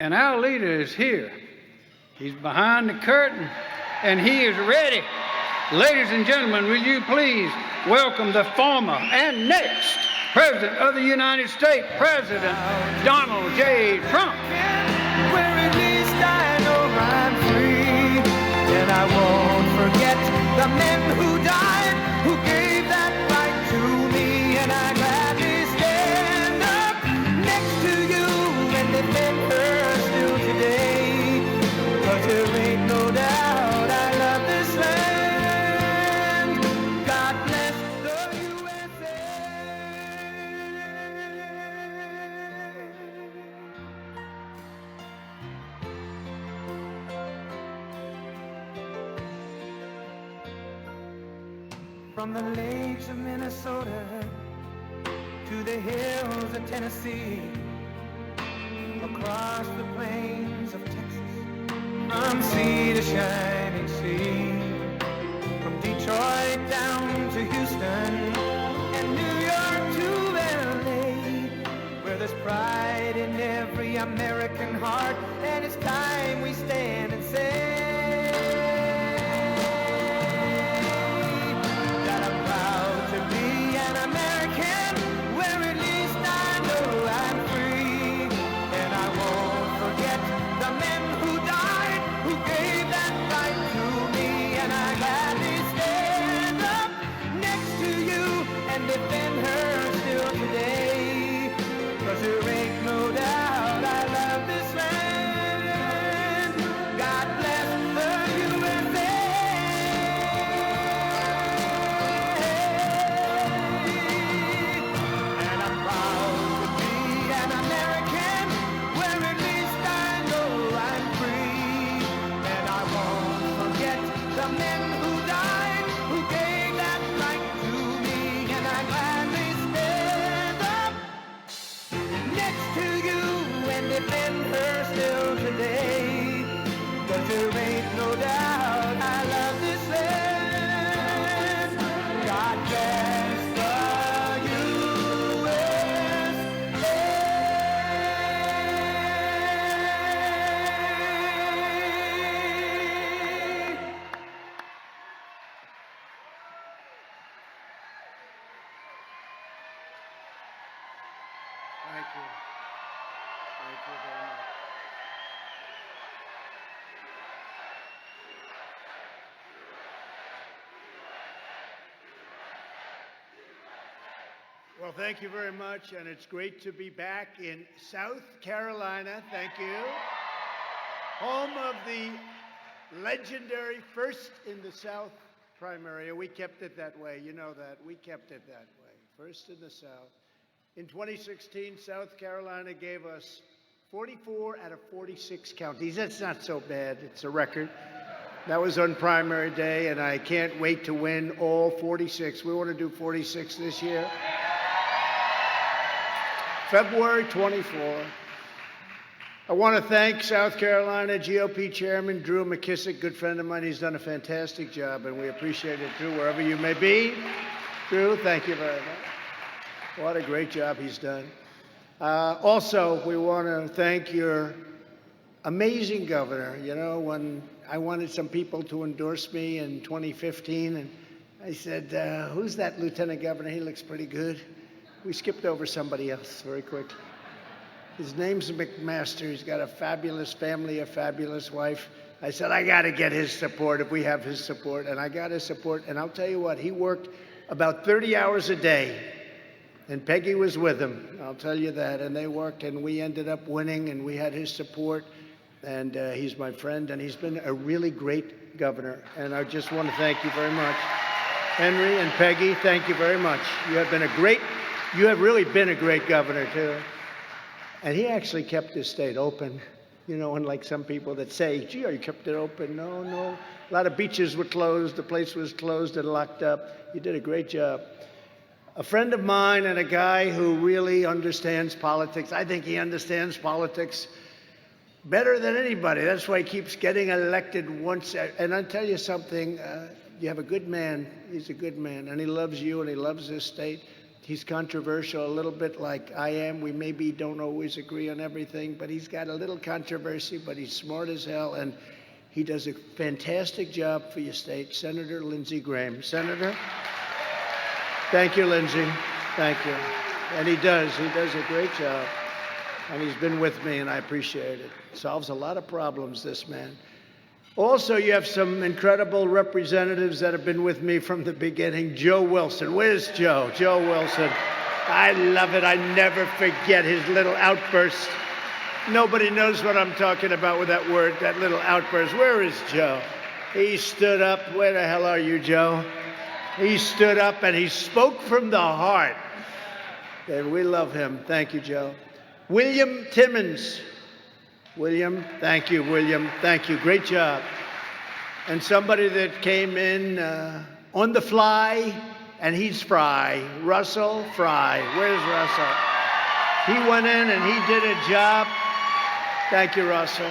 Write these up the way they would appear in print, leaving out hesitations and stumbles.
And our leader is here. He's behind the curtain, and he is ready. Ladies and gentlemen, will you please welcome the former and next President of the United States, President Donald J. Trump. Where at least I know I'm free, and I won't forget the men who died, who gave that right to me, and I gladly stand up next to you and defend her still today, 'cause there ain't no doubt I love this land. God bless the USA. From the lakes of Minnesota to the hills of Tennessee, across the plains of Texas, from sea to shining sea, from Detroit down to Houston and New York to LA, where there's pride in every American heart, and it's time we stand and say that I'm proud to be an American, where at least I know I'm free, and I won't forget the men who died, who gave that right to me, and I gladly stand up next to you and defend her still today, 'cause there ain't no doubt I love this land. God bless the USA. And I'm proud to be an American, where at least I know I'm free, and I won't forget the men who died, who gave that right to me, and I gladly stand up next to you and defend her still today, 'cause there ain't no doubt I love this land. God bless the USA. Thank you. Thank you very much. Well, thank you very much, and it's great to be back in South Carolina. Thank you. Home of the legendary First in the South primary. We kept it that way. You know that. We kept it that way. First in the South. In 2016, South Carolina gave us 44 out of 46 counties. That's not so bad. It's a record. That was on primary day, and I can't wait to win all 46. We want to do 46 this year. February 24. I want to thank South Carolina GOP Chairman Drew McKissick, good friend of mine. He's done a fantastic job, and we appreciate it, Drew, wherever you may be. Drew, thank you very much. What a great job he's done. Also, we want to thank your amazing governor. You know, when I wanted some people to endorse me in 2015, and I said, who's that lieutenant governor? He looks pretty good. We skipped over somebody else very quickly. His name's McMaster. He's got a fabulous family, a fabulous wife. I said, I got to get his support if we have his support. And I got his support. And I'll tell you what, he worked about 30 hours a day. And Peggy was with him. I'll tell you that. And they worked, and we ended up winning, and we had his support. And he's my friend, and he's been a really great governor. And I just want to thank you very much. Henry and Peggy, thank you very much. You have really been a great governor, too. And he actually kept his state open, you know, unlike some people that say, gee, you kept it open. No. A lot of beaches were closed. The place was closed and locked up. You did a great job. A friend of mine and a guy who really understands politics. I think he understands politics better than anybody. That's why he keeps getting elected once. And I'll tell you something, you have a good man. He's a good man, and he loves you, and he loves this state. He's controversial, a little bit like I am. We maybe don't always agree on everything, but he's got a little controversy, but he's smart as hell, and he does a fantastic job for your state. Senator Lindsey Graham. Senator, thank you, Lindsey. Thank you. And he does a great job. And he's been with me, and I appreciate it. Solves a lot of problems, this man. Also, you have some incredible representatives that have been with me from the beginning. Joe Wilson. Where's Joe? Joe Wilson. I love it. I never forget his little outburst. Nobody knows what I'm talking about with that word, that little outburst. Where is Joe? He stood up. Where the hell are you, Joe? He stood up and he spoke from the heart. And we love him. Thank you, Joe. William Timmons. William, thank you, William. Thank you. Great job. And somebody that came in on the fly, and he's Fry. Russell Fry. Where's Russell? He went in and he did a job. Thank you, Russell.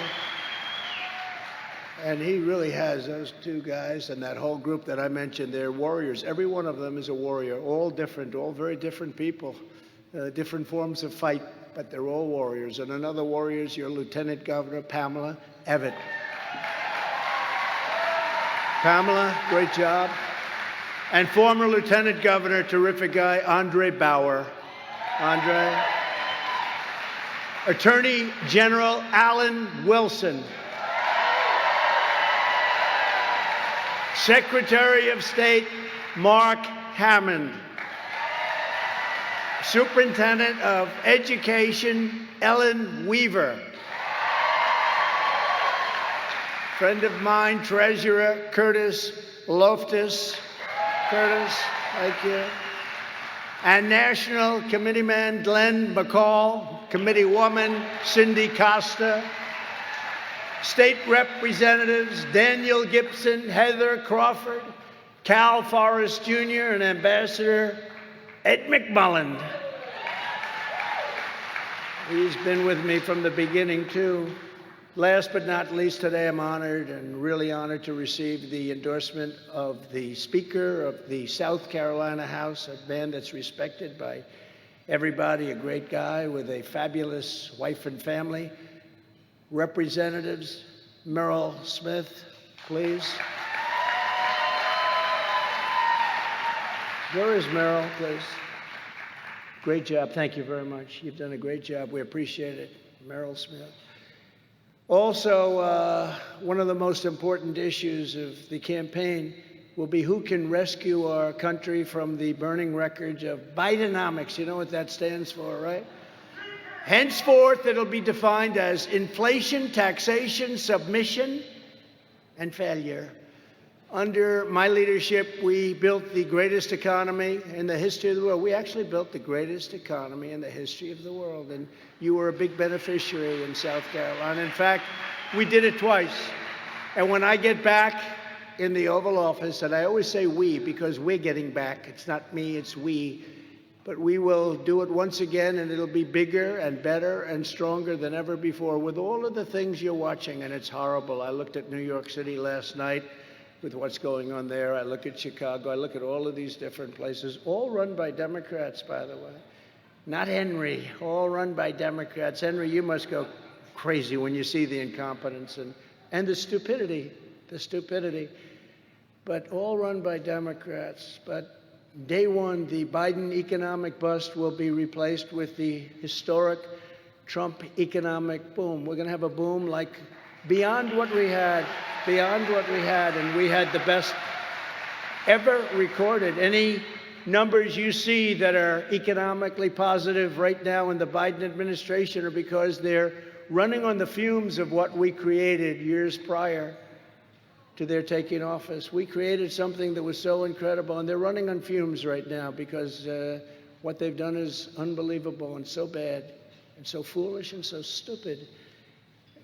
And he really has, those two guys and that whole group that I mentioned, they're warriors. Every one of them is a warrior, all different, all very different people, different forms of fight, but they're all warriors. And another warrior is your Lieutenant Governor, Pamela Evett. Pamela, great job. And former Lieutenant Governor, terrific guy, Andre Bauer. Andre. Attorney General Alan Wilson. Secretary of State Mark Hammond. Superintendent of Education Ellen Weaver. Friend of mine, Treasurer Curtis Loftus. Curtis, thank you. And National Committeeman Glenn McCall, Committeewoman Cindy Costa, State Representatives Daniel Gibson, Heather Crawford, Cal Forrest Jr., and Ambassador Ed McMullen. He's been with me from the beginning, too. Last but not least, today I'm honored and really honored to receive the endorsement of the Speaker of the South Carolina House, a man that's respected by everybody, a great guy with a fabulous wife and family. Representatives, Merrill Smith, please. Where is Merrill, please? Great job. Thank you very much. You've done a great job. We appreciate it. Merrill Smith. Also, one of the most important issues of the campaign will be who can rescue our country from the burning wreckage of Bidenomics. You know what that stands for, right? Henceforth, it'll be defined as inflation, taxation, submission, and failure. Under my leadership, we built the greatest economy in the history of the world. We actually built the greatest economy in the history of the world, and you were a big beneficiary in South Carolina. In fact, we did it twice. And when I get back in the Oval Office, and I always say we because we're getting back. It's not me, it's we. But we will do it once again, and it'll be bigger and better and stronger than ever before with all of the things you're watching, and it's horrible. I looked at New York City last night with what's going on there. I look at Chicago. I look at all of these different places, all run by Democrats, by the way. Not Henry, all run by Democrats. Henry, you must go crazy when you see the incompetence and the stupidity, but all run by Democrats. But day one, the Biden economic bust will be replaced with the historic Trump economic boom. We're going to have a boom like beyond what we had, and we had the best ever recorded. Any numbers you see that are economically positive right now in the Biden administration are because they're running on the fumes of what we created years prior to their taking office. We created something that was so incredible, and they're running on fumes right now because what they've done is unbelievable and so bad and so foolish and so stupid.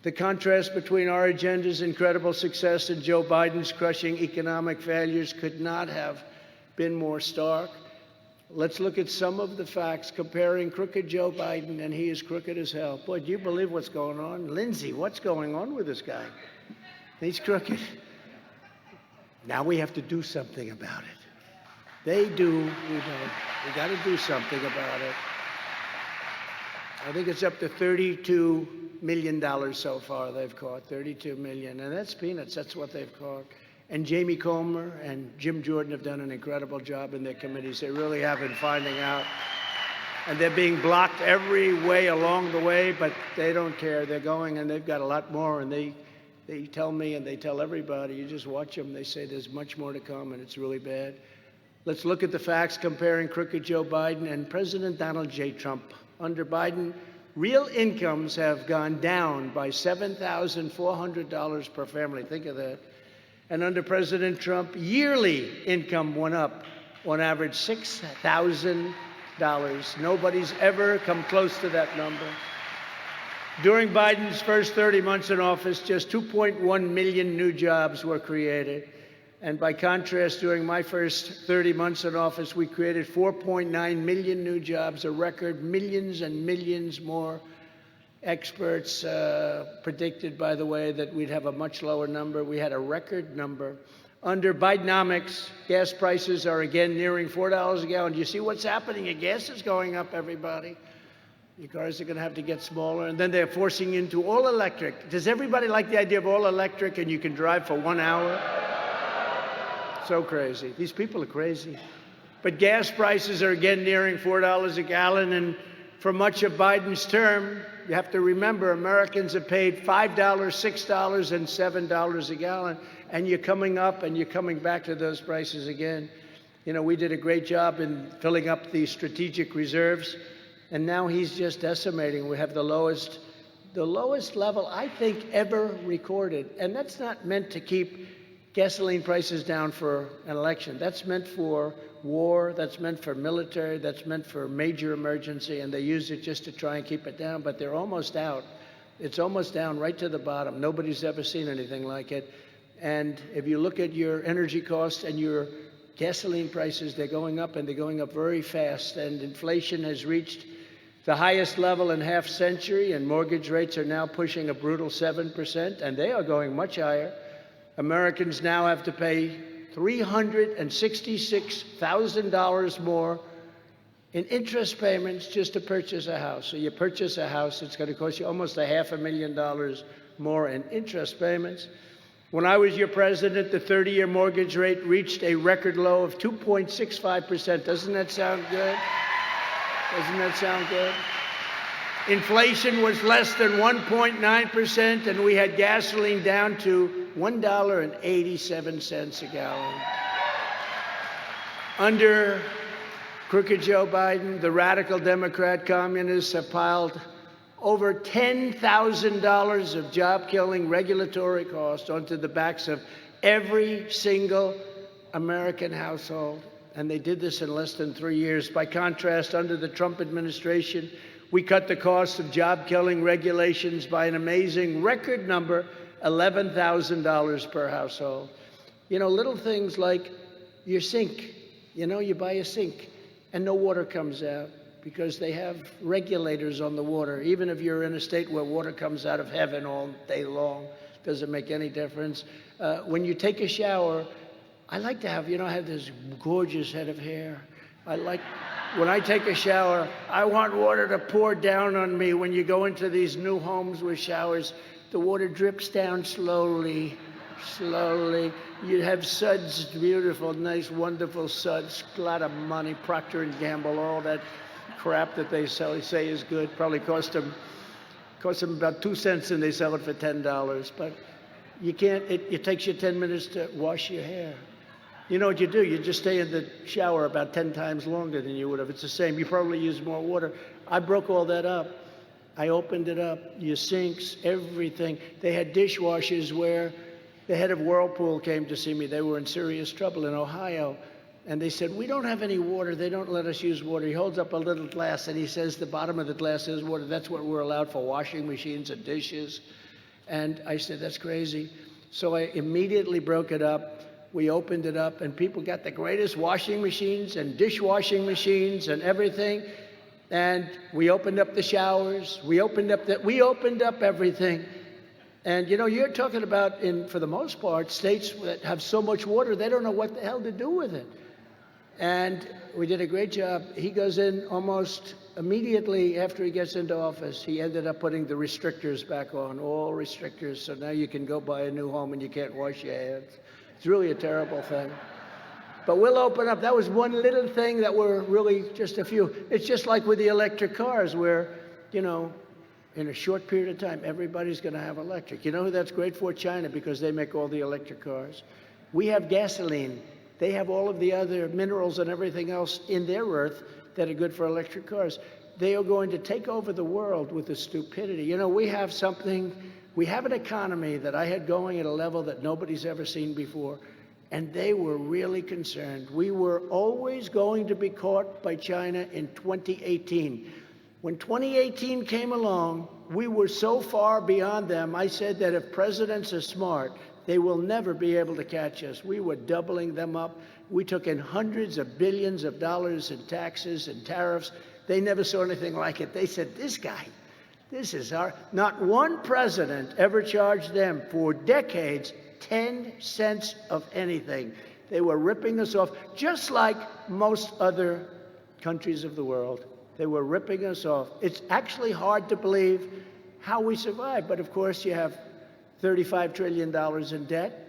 The contrast between our agenda's incredible success and Joe Biden's crushing economic failures could not have been more stark. Let's look at some of the facts comparing crooked Joe Biden, and he is crooked as hell. Boy, do you believe what's going on? Lindsey, what's going on with this guy? He's crooked. Now we have to do something about it. They do, we don't. We got to do something about it. I think it's up to $32 million so far they've caught, 32 million. And that's peanuts, that's what they've caught. And Jamie Comer and Jim Jordan have done an incredible job in their committees. They really have in finding out. And they're being blocked every way along the way, but they don't care. They're going, and they've got a lot more. And they tell me, and they tell everybody, you just watch them, they say there's much more to come, and it's really bad. Let's look at the facts comparing crooked Joe Biden and President Donald J. Trump. Under Biden, real incomes have gone down by $7,400 per family. Think of that. And under President Trump, yearly income went up on average $6,000. Nobody's ever come close to that number. During Biden's first 30 months in office, just 2.1 million new jobs were created. And by contrast, during my first 30 months in office, we created 4.9 million new jobs, a record, millions and millions more. Experts predicted, by the way, that we'd have a much lower number. We had a record number. Under Bidenomics, gas prices are again nearing $4 a gallon. Do you see what's happening? Gas is going up, everybody. Your cars are going to have to get smaller. And then they're forcing into all electric. Does everybody like the idea of all electric and you can drive for 1 hour? So crazy. These people are crazy. But gas prices are again nearing $4 a gallon. And for much of Biden's term, you have to remember, Americans have paid $5, $6, and $7 a gallon. And you're coming up and you're coming back to those prices again. You know, we did a great job in filling up the strategic reserves. And now he's just decimating. We have the lowest level, I think, ever recorded. And that's not meant to keep gasoline prices down for an election. That's meant for war, that's meant for military, that's meant for major emergency, and they use it just to try and keep it down, but they're almost out. It's almost down right to the bottom. Nobody's ever seen anything like it. And if you look at your energy costs and your gasoline prices, they're going up, and they're going up very fast, and inflation has reached the highest level in half century, and mortgage rates are now pushing a brutal 7%, and they are going much higher. Americans now have to pay $366,000 more in interest payments just to purchase a house. So you purchase a house, it's going to cost you almost $500,000 more in interest payments. When I was your president, the 30-year mortgage rate reached a record low of 2.65%. Doesn't that sound good? Doesn't that sound good? Inflation was less than 1.9%, and we had gasoline down to $1.87 a gallon. Under crooked Joe Biden, the radical Democrat communists have piled over $10,000 of job-killing regulatory costs onto the backs of every single American household. And they did this in less than 3 years. By contrast, under the Trump administration, we cut the cost of job-killing regulations by an amazing record number, $11,000 per household. You know, little things like your sink. You know, you buy a sink and no water comes out because they have regulators on the water. Even if you're in a state where water comes out of heaven all day long, doesn't make any difference. When you take a shower, I like to have, I have this gorgeous head of hair. When I take a shower, I want water to pour down on me. When you go into these new homes with showers, the water drips down slowly, slowly. You have suds, beautiful, nice, wonderful suds, a lot of money, Procter & Gamble, all that crap that they say is good. Probably cost them about 2 cents and they sell it for $10. But you can't, it takes you 10 minutes to wash your hair. You know what you do? You just stay in the shower about 10 times longer than you would have. It's the same. You probably use more water. I broke all that up. I opened it up. Your sinks, everything. They had dishwashers where the head of Whirlpool came to see me. They were in serious trouble in Ohio. And they said, we don't have any water. They don't let us use water. He holds up a little glass and he says, the bottom of the glass is water. That's what we're allowed for washing machines and dishes. And I said, that's crazy. So I immediately broke it up. We opened it up, and people got the greatest washing machines and dishwashing machines and everything. And we opened up the showers. We opened up everything. And you're talking about, for the most part, states that have so much water, they don't know what the hell to do with it. And we did a great job. He goes in almost immediately after he gets into office. He ended up putting the restrictors back on, all restrictors. So now you can go buy a new home and you can't wash your hands. It's really a terrible thing. But we'll open up. That was one little thing that were really just a few. It's just like with the electric cars where, you know, in a short period of time, everybody's going to have electric. You know who that's great for? China, because they make all the electric cars. We have gasoline. They have all of the other minerals and everything else in their earth that are good for electric cars. They are going to take over the world with the stupidity. You know, we have an economy that I had going at a level that nobody's ever seen before, and they were really concerned. We were always going to be caught by China in 2018. When 2018 came along, we were so far beyond them. I said that if presidents are smart, they will never be able to catch us. We were doubling them up. We took in hundreds of billions of dollars in taxes and tariffs. They never saw anything like it. They said, this guy, this is our... Not one president ever charged them for decades 10 cents of anything. They were ripping us off, just like most other countries of the world. They were ripping us off. It's actually hard to believe how we survived. But of course, you have $35 trillion in debt.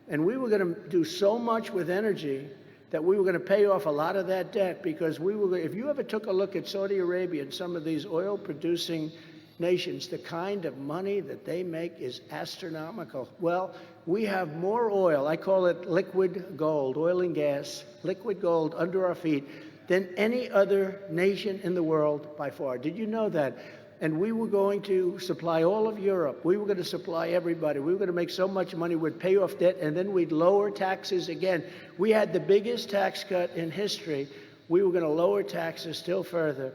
And we were going to do so much with energy that we were going to pay off a lot of that debt, because we were, if you ever took a look at Saudi Arabia and some of these oil-producing nations, the kind of money that they make is astronomical. Well, we have more oil, I call it liquid gold, oil and gas, liquid gold under our feet than any other nation in the world by far. Did you know that? And we were going to supply all of Europe. We were going to supply everybody. We were going to make so much money, we'd pay off debt, and then we'd lower taxes again. We had the biggest tax cut in history. We were going to lower taxes still further.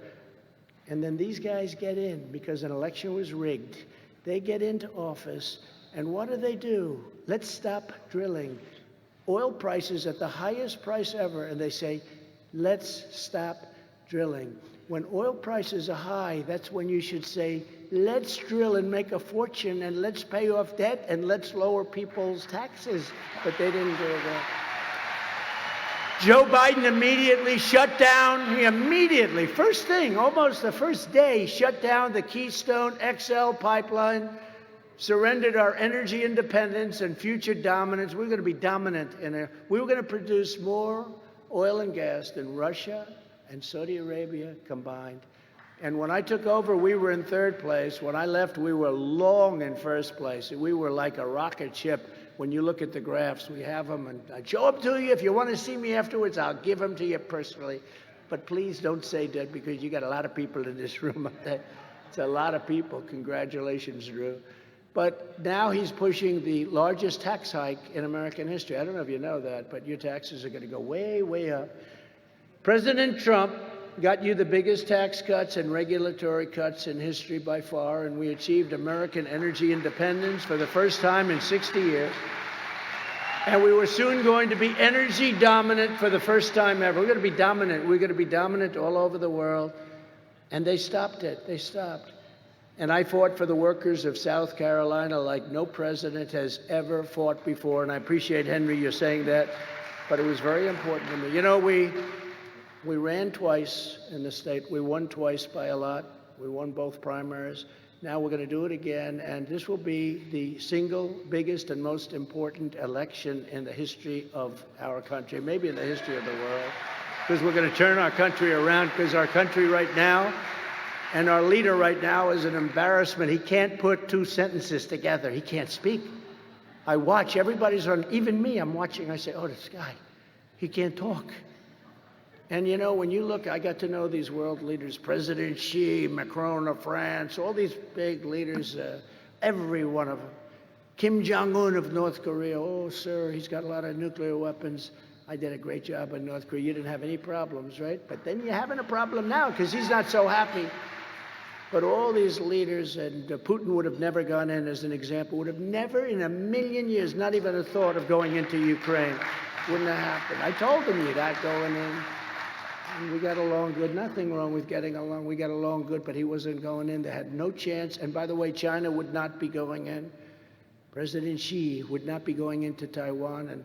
And then these guys get in because an election was rigged. They get into office, and what do? Let's stop drilling. Oil prices at the highest price ever, and they say, let's stop drilling. When oil prices are high, that's when you should say, let's drill and make a fortune, and let's pay off debt, and let's lower people's taxes. But they didn't do that. Joe Biden immediately shut down, first thing, almost the first day, shut down the Keystone XL pipeline, surrendered our energy independence and future dominance. We're going to be dominant we were going to produce more oil and gas than Russia and Saudi Arabia combined. And when I took over, we were in third place. When I left, we were long in first place. We were like a rocket ship. When you look at the graphs, we have them, and I'd show them to you. If you want to see me afterwards, I'll give them to you personally. But please don't say that, because you got a lot of people in this room up there. It's a lot of people. Congratulations, Drew. But now he's pushing the largest tax hike in American history. I don't know if you know that, but your taxes are going to go way, way up. President Trump got you the biggest tax cuts and regulatory cuts in history by far, and we achieved American energy independence for the first time in 60 years. And we were soon going to be energy dominant for the first time ever. We're going to be dominant. We're going to be dominant all over the world. And they stopped it. They stopped. And I fought for the workers of South Carolina like no president has ever fought before. And I appreciate, Henry, you're saying that. But it was very important to me. You know, we ran twice in the state. We won twice by a lot. We won both primaries. Now we're going to do it again, and this will be the single biggest and most important election in the history of our country, maybe in the history of the world, because we're going to turn our country around, because our country right now and our leader right now is an embarrassment. He can't put two sentences together. He can't speak. I watch. Everybody's on, even me, I'm watching. I say, oh, this guy, he can't talk. And, you know, when you look, I got to know these world leaders, President Xi, Macron of France, all these big leaders, every one of them. Kim Jong-un of North Korea, oh, sir, he's got a lot of nuclear weapons. I did a great job in North Korea. You didn't have any problems, right? But then you're having a problem now because he's not so happy. But all these leaders, and Putin would have never gone in, as an example, would have never in a million years, not even a thought of going into Ukraine. Wouldn't have happened. I told him you're not going in. And we got along good. Nothing wrong with getting along. We got along good, but he wasn't going in. They had no chance. And by the way, China would not be going in. President Xi would not be going into Taiwan. And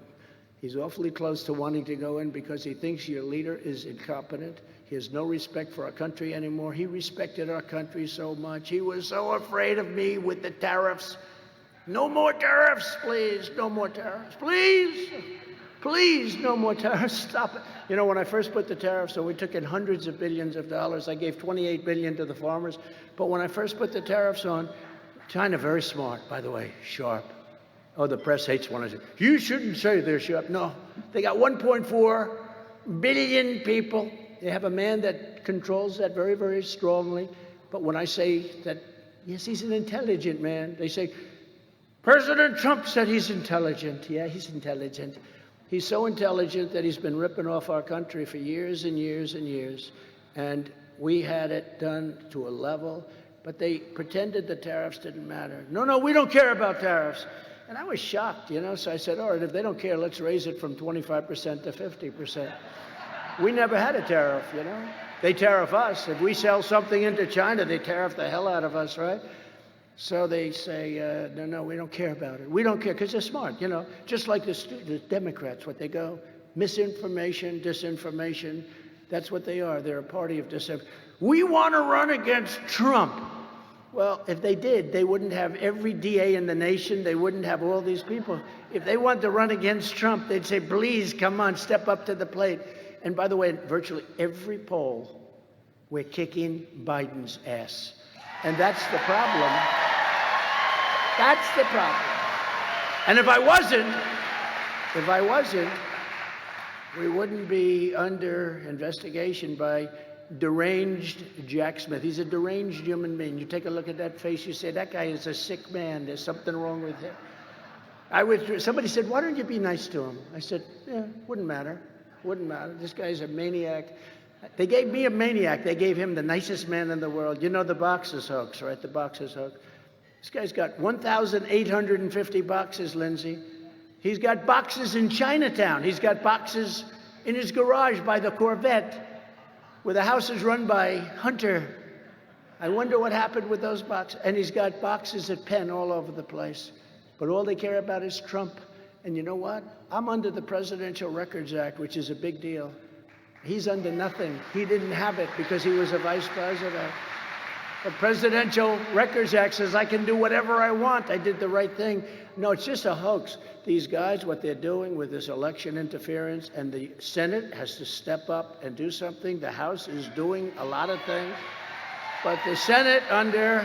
He's awfully close to wanting to go in because he thinks your leader is incompetent. He has no respect for our country anymore. He respected our country so much. He was so afraid of me with the tariffs. No more tariffs, please. No more tariffs, please. Please, no more tariffs. Stop it. You know, when I first put the tariffs on, we took in hundreds of billions of dollars. I gave $28 billion to the farmers. But when I first put the tariffs on, China, very smart, by the way, sharp. Oh, the press hates when I say, you shouldn't say they're sharp. No, they got 1.4 billion people. They have a man that controls that very, very strongly. But when I say that, yes, he's an intelligent man, they say, President Trump said he's intelligent. Yeah, he's intelligent. He's so intelligent that he's been ripping off our country for years and years and years. And we had it done to a level, but they pretended the tariffs didn't matter. No, we don't care about tariffs. And I was shocked, you know, so I said, all right, if they don't care, let's raise it from 25% to 50%. We never had a tariff, you know. They tariff us. If we sell something into China, they tariff the hell out of us, right? So they say, no, we don't care about it. We don't care because they're smart, you know, just like the Democrats, what they go, misinformation, disinformation, that's what they are. They're a party of disinformation. We want to run against Trump. Well, if they did, they wouldn't have every DA in the nation. They wouldn't have all these people. If they wanted to run against Trump, they'd say, please, come on, step up to the plate. And by the way, virtually every poll, we're kicking Biden's ass. And that's the problem. That's the problem. And if I wasn't, we wouldn't be under investigation by deranged Jack Smith. He's a deranged human being. You take a look at that face, you say, that guy is a sick man. There's something wrong with him. Somebody said, why don't you be nice to him? I said, yeah, wouldn't matter. Wouldn't matter. This guy's a maniac. They gave me a maniac. They gave him the nicest man in the world. You know the boxes hoax, right? The boxes hoax. This guy's got 1,850 boxes, Lindsay. He's got boxes in Chinatown. He's got boxes in his garage by the Corvette, where the house is run by Hunter. I wonder what happened with those boxes. And he's got boxes at Penn all over the place. But all they care about is Trump. And you know what? I'm under the Presidential Records Act, which is a big deal. He's under nothing. He didn't have it because he was a vice president. The Presidential Records Act says I can do whatever I want. I did the right thing. No, it's just a hoax. These guys, what they're doing with this election interference, and the Senate has to step up and do something. The House is doing a lot of things. But the Senate, under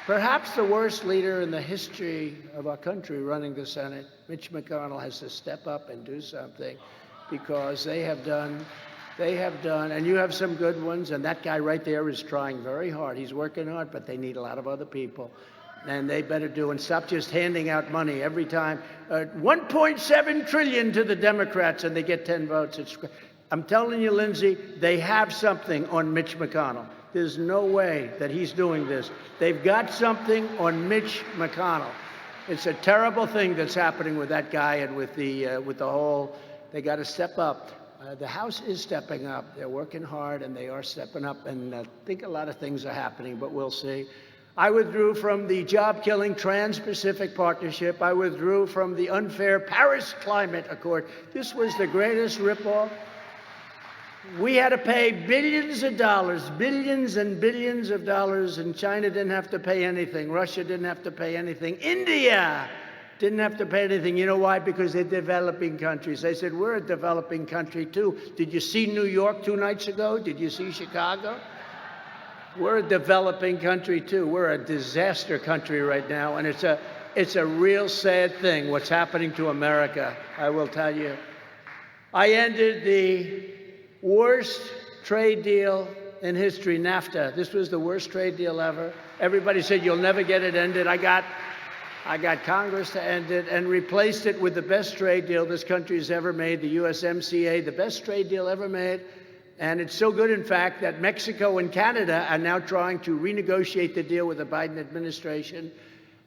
perhaps the worst leader in the history of our country running the Senate, Mitch McConnell, has to step up and do something, because they have done, and you have some good ones, and that guy right there is trying very hard. He's working hard, but they need a lot of other people. And they better do, and stop just handing out money every time. 1.7 trillion to the Democrats, and they get 10 votes. I'm telling you, Lindsay, they have something on Mitch McConnell. There's no way that he's doing this. They've got something on Mitch McConnell. It's a terrible thing that's happening with that guy and with the whole. They got to step up. The House is stepping up. They're working hard, and they are stepping up. And I think a lot of things are happening, but we'll see. I withdrew from the job-killing Trans-Pacific Partnership. I withdrew from the unfair Paris Climate Accord. This was the greatest ripoff. We had to pay billions of dollars, billions and billions of dollars, and China didn't have to pay anything. Russia didn't have to pay anything. India didn't have to pay anything. You know why? Because they're developing countries. They said, we're a developing country too. Did you see New York 2 nights ago? Did you see Chicago? We're a developing country too. We're a disaster country right now, and it's a real sad thing what's happening to America, I will tell you. I ended the worst trade deal in history, NAFTA. This was the worst trade deal ever. Everybody said you'll never get it ended. I got Congress to end it and replaced it with the best trade deal this country has ever made, the USMCA, the best trade deal ever made. And it's so good, in fact, that Mexico and Canada are now trying to renegotiate the deal with the Biden administration.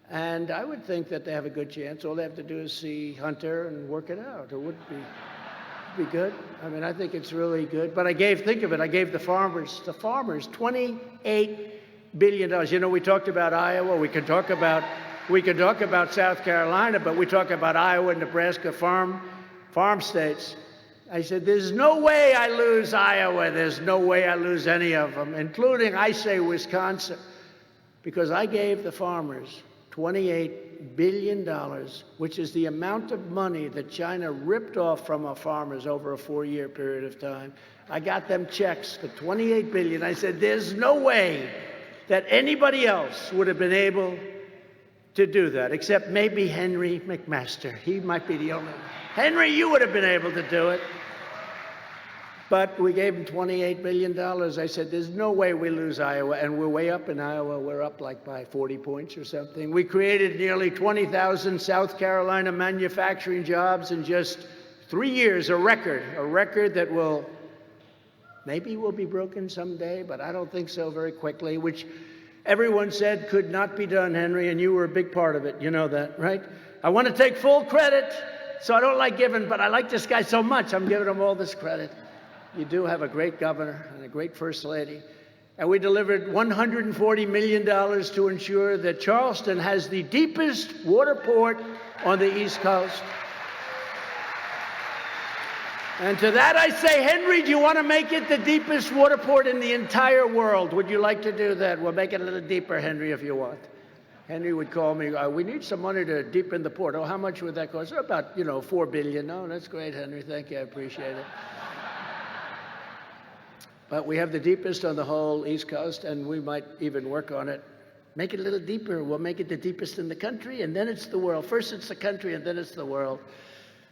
And I would think that they have a good chance. All they have to do is see Hunter and work it out. It would be good. I mean, I think it's really good. But think of it, I gave the farmers $28 billion. You know, we talked about Iowa. We can talk about We could talk about South Carolina, but we talk about Iowa, Nebraska, farm states. I said, there's no way I lose Iowa. There's no way I lose any of them, including, I say, Wisconsin, because I gave the farmers $28 billion, which is the amount of money that China ripped off from our farmers over a 4-year period of time. I got them checks for $28 billion. I said, there's no way that anybody else would have been able to do that, except maybe Henry McMaster. He might be the only one. Henry, you would have been able to do it. But we gave him $28 billion. I said, there's no way we lose Iowa. And we're way up in Iowa. We're up like by 40 points or something. We created nearly 20,000 South Carolina manufacturing jobs in just 3 years, a record that maybe will be broken someday, but I don't think so very quickly, which everyone said could not be done, Henry, and you were a big part of it. You know that, right? I want to take full credit, so I don't like giving, but I like this guy so much, I'm giving him all this credit. You do have a great governor and a great first lady. And we delivered $140 million to ensure that Charleston has the deepest water port on the East Coast. And to that I say, Henry, do you want to make it the deepest water port in the entire world? Would you like to do that? We'll make it a little deeper, Henry, if you want. Henry would call me, we need some money to deepen the port. Oh, how much would that cost? About, $4 billion. Oh, that's great, Henry. Thank you. I appreciate it. But we have the deepest on the whole East Coast, and we might even work on it. Make it a little deeper. We'll make it the deepest in the country, and then it's the world. First it's the country, and then it's the world.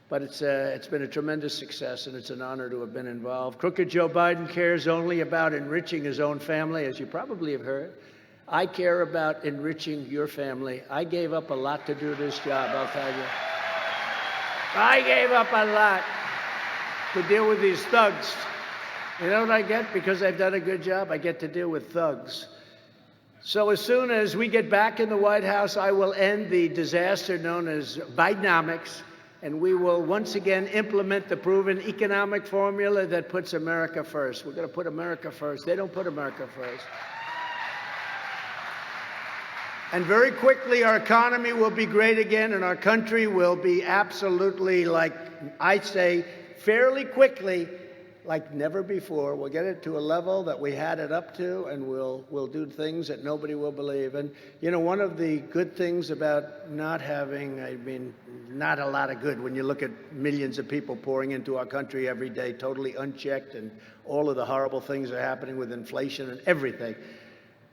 But it's been a tremendous success, and it's an honor to have been involved. Crooked Joe Biden cares only about enriching his own family, as you probably have heard. I care about enriching your family. I gave up a lot to do this job, I'll tell you. I gave up a lot to deal with these thugs. You know what I get? Because I've done a good job, I get to deal with thugs. So as soon as we get back in the White House, I will end the disaster known as Bidenomics, and we will once again implement the proven economic formula that puts America first. We're going to put America first. They don't put America first. And very quickly, our economy will be great again, and our country will be absolutely, like I say, fairly quickly, like never before. We'll get it to a level that we had it up to, and we'll do things that nobody will believe. And, one of the good things about not having, not a lot of good when you look at millions of people pouring into our country every day, totally unchecked, and all of the horrible things that are happening with inflation and everything.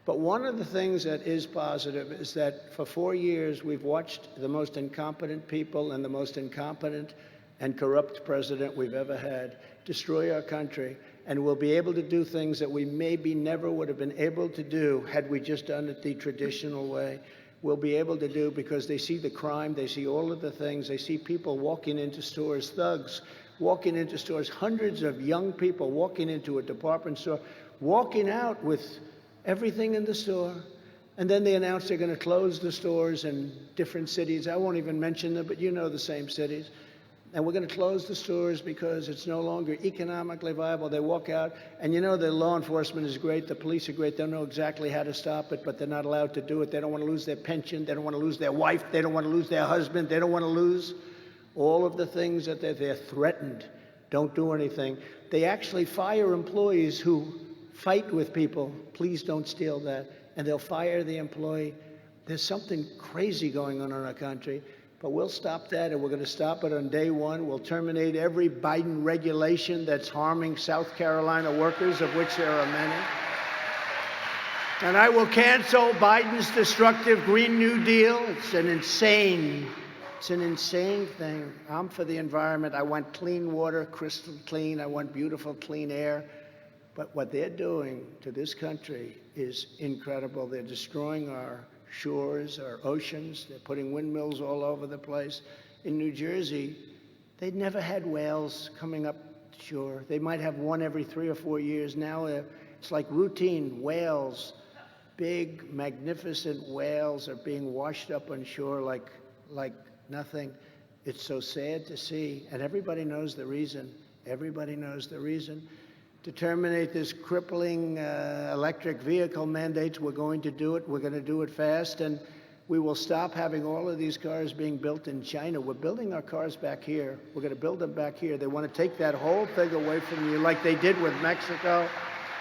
But one of the things that is positive is that for 4 years, we've watched the most incompetent people and the most incompetent and corrupt president we've ever had destroy our country, and we'll be able to do things that we maybe never would have been able to do had we just done it the traditional way. We'll be able to do because they see the crime, they see all of the things, they see people walking into stores, thugs walking into stores, hundreds of young people walking into a department store, walking out with everything in the store, and then they announce they're going to close the stores in different cities. I won't even mention them, but you know the same cities. And we're going to close the stores because it's no longer economically viable. They walk out, and the law enforcement is great, the police are great, they know exactly how to stop it, but they're not allowed to do it. They don't want to lose their pension, they don't want to lose their wife, they don't want to lose their husband, they don't want to lose all of the things that they're threatened. Don't do anything. They actually fire employees who fight with people. Please don't steal that. And they'll fire the employee. There's something crazy going on in our country. But we'll stop that, and we're going to stop it on day one. We'll terminate every Biden regulation that's harming South Carolina workers, of which there are many. And I will cancel Biden's destructive Green New Deal. It's an insane thing. I'm for the environment. I want clean water, crystal clean. I want beautiful, clean air. But what they're doing to this country is incredible. They're destroying our shores, our oceans. They're putting windmills all over the place. In New Jersey, they'd never had whales coming up shore. They might have one every 3 or 4 years. Now it's like routine. Whales, big, magnificent whales are being washed up on shore like nothing. It's so sad to see, and everybody knows the reason. Everybody knows the reason. To terminate this crippling electric vehicle mandates, we're going to do it. We're going to do it fast. And We will stop having all of these cars being built in China. We're building our cars back here. We're going to build them back here. They want to take that whole thing away from you like they did with Mexico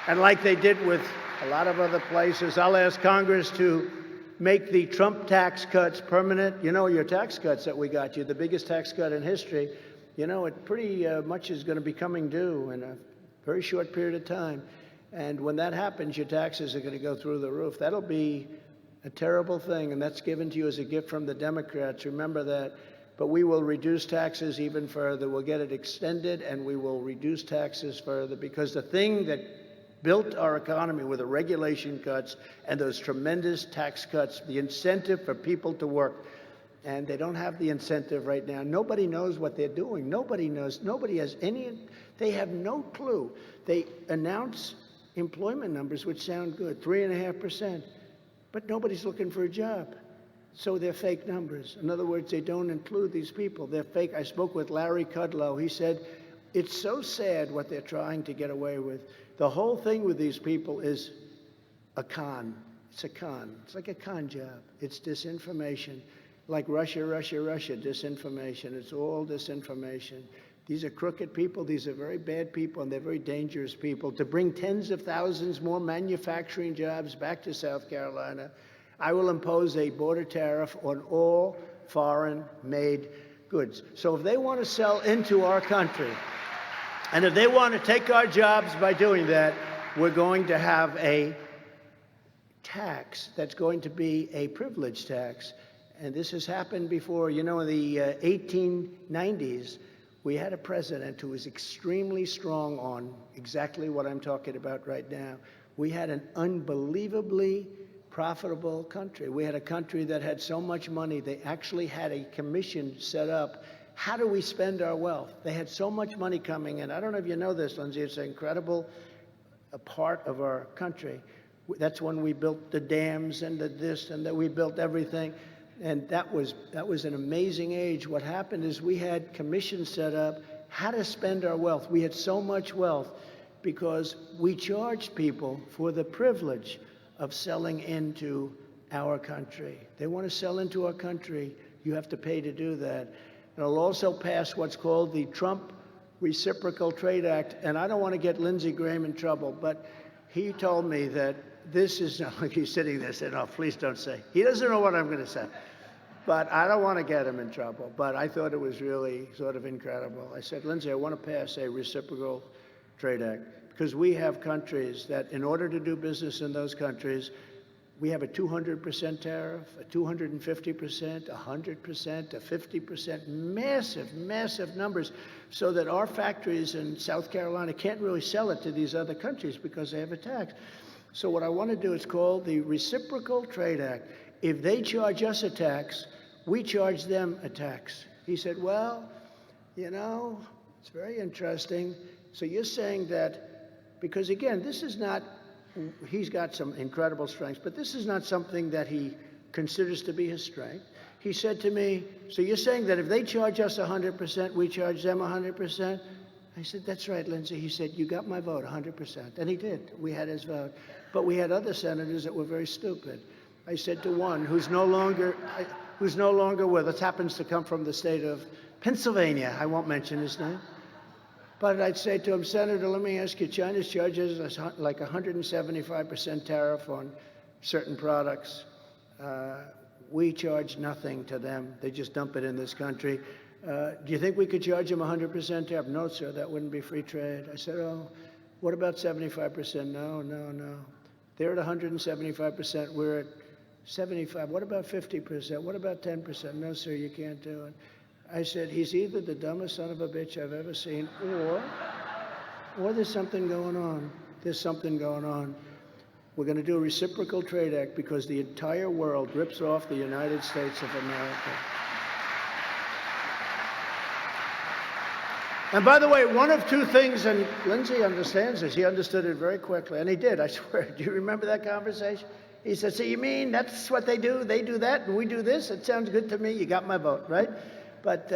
and like they did with a lot of other places. I'll ask Congress to make the Trump tax cuts permanent. You know, your tax cuts that we got you, the biggest tax cut in history, you know, it pretty much is going to be coming due in a very short period of time. And when that happens, your taxes are going to go through the roof. That'll be a terrible thing, and that's given to you as a gift from the Democrats. Remember that. But we will reduce taxes even further. We'll get it extended, and we will reduce taxes further, because the thing that built our economy with the regulation cuts and those tremendous tax cuts, the incentive for people to work, and they don't have the incentive right now. Nobody knows what they're doing. Nobody knows. Nobody has any. They have no clue. They announce employment numbers which sound good, 3.5%, but nobody's looking for a job. So they're fake numbers. In other words, they don't include these people. They're fake. I spoke with Larry Kudlow. He said, it's so sad what they're trying to get away with. The whole thing with these people is a con. It's a con. It's like a con job. It's disinformation. Like Russia, Russia, Russia, disinformation. It's all disinformation. These are crooked people. These are very bad people, and they're very dangerous people. To bring tens of thousands more manufacturing jobs back to South Carolina, I will impose a border tariff on all foreign-made goods. So if they want to sell into our country, and if they want to take our jobs by doing that, we're going to have a tax that's going to be a privilege tax. And this has happened before. You know, in the 1890s, we had a president who was extremely strong on exactly what I'm talking about right now. We had an unbelievably profitable country. We had a country that had so much money, they actually had a commission set up. How do we spend our wealth? They had so much money coming in. I don't know if you know this, Lindsay, it's an incredible part of our country. That's when we built the dams and the this and that, we built everything. And that was an amazing age. What happened is we had commissions set up how to spend our wealth. We had so much wealth because we charged people for the privilege of selling into our country. They want to sell into our country. You have to pay to do that. It'll also pass what's called the Trump Reciprocal Trade Act. And I don't want to get Lindsey Graham in trouble, but he told me that this is not like he's sitting there saying, oh, please don't say. He doesn't know what I'm going to say. But I don't want to get him in trouble. But I thought it was really sort of incredible. I said, Lindsey, I want to pass a reciprocal trade act because we have countries that in order to do business in those countries, we have a 200% tariff, a 250%, 100%, a 50%, massive, massive numbers, so that our factories in South Carolina can't really sell it to these other countries because they have a tax. So what I want to do is called the Reciprocal Trade Act. If they charge us a tax, we charge them a tax. He said, well, you know, it's very interesting. So you're saying that, because again, this is not, he's got some incredible strengths, but this is not something that he considers to be his strength. He said to me, so you're saying that if they charge us 100%, we charge them 100%? I said, that's right, Lindsey. He said, you got my vote, 100%. And he did. We had his vote. But we had other senators that were very stupid. I said to one who's no longer with us, happens to come from the state of Pennsylvania. I won't mention his name. But I'd say to him, Senator, let me ask you, China's charges us like 175% tariff on certain products. We charge nothing to them. They just dump it in this country. Do you think we could charge them 100% tariff? No, sir, that wouldn't be free trade. I said, oh, what about 75%? No. They're at 175%. We're at 75. What about 50%? What about 10%? No, sir, you can't do it. I said, he's either the dumbest son of a bitch I've ever seen, or there's something going on. There's something going on. We're going to do a reciprocal trade act because the entire world rips off the United States of America. And by the way, one of two things, and Lindsey understands this, he understood it very quickly, and he did, I swear. Do you remember that conversation? He said, so you mean that's what they do? They do that, and we do this? It sounds good to me. You got my vote, right? But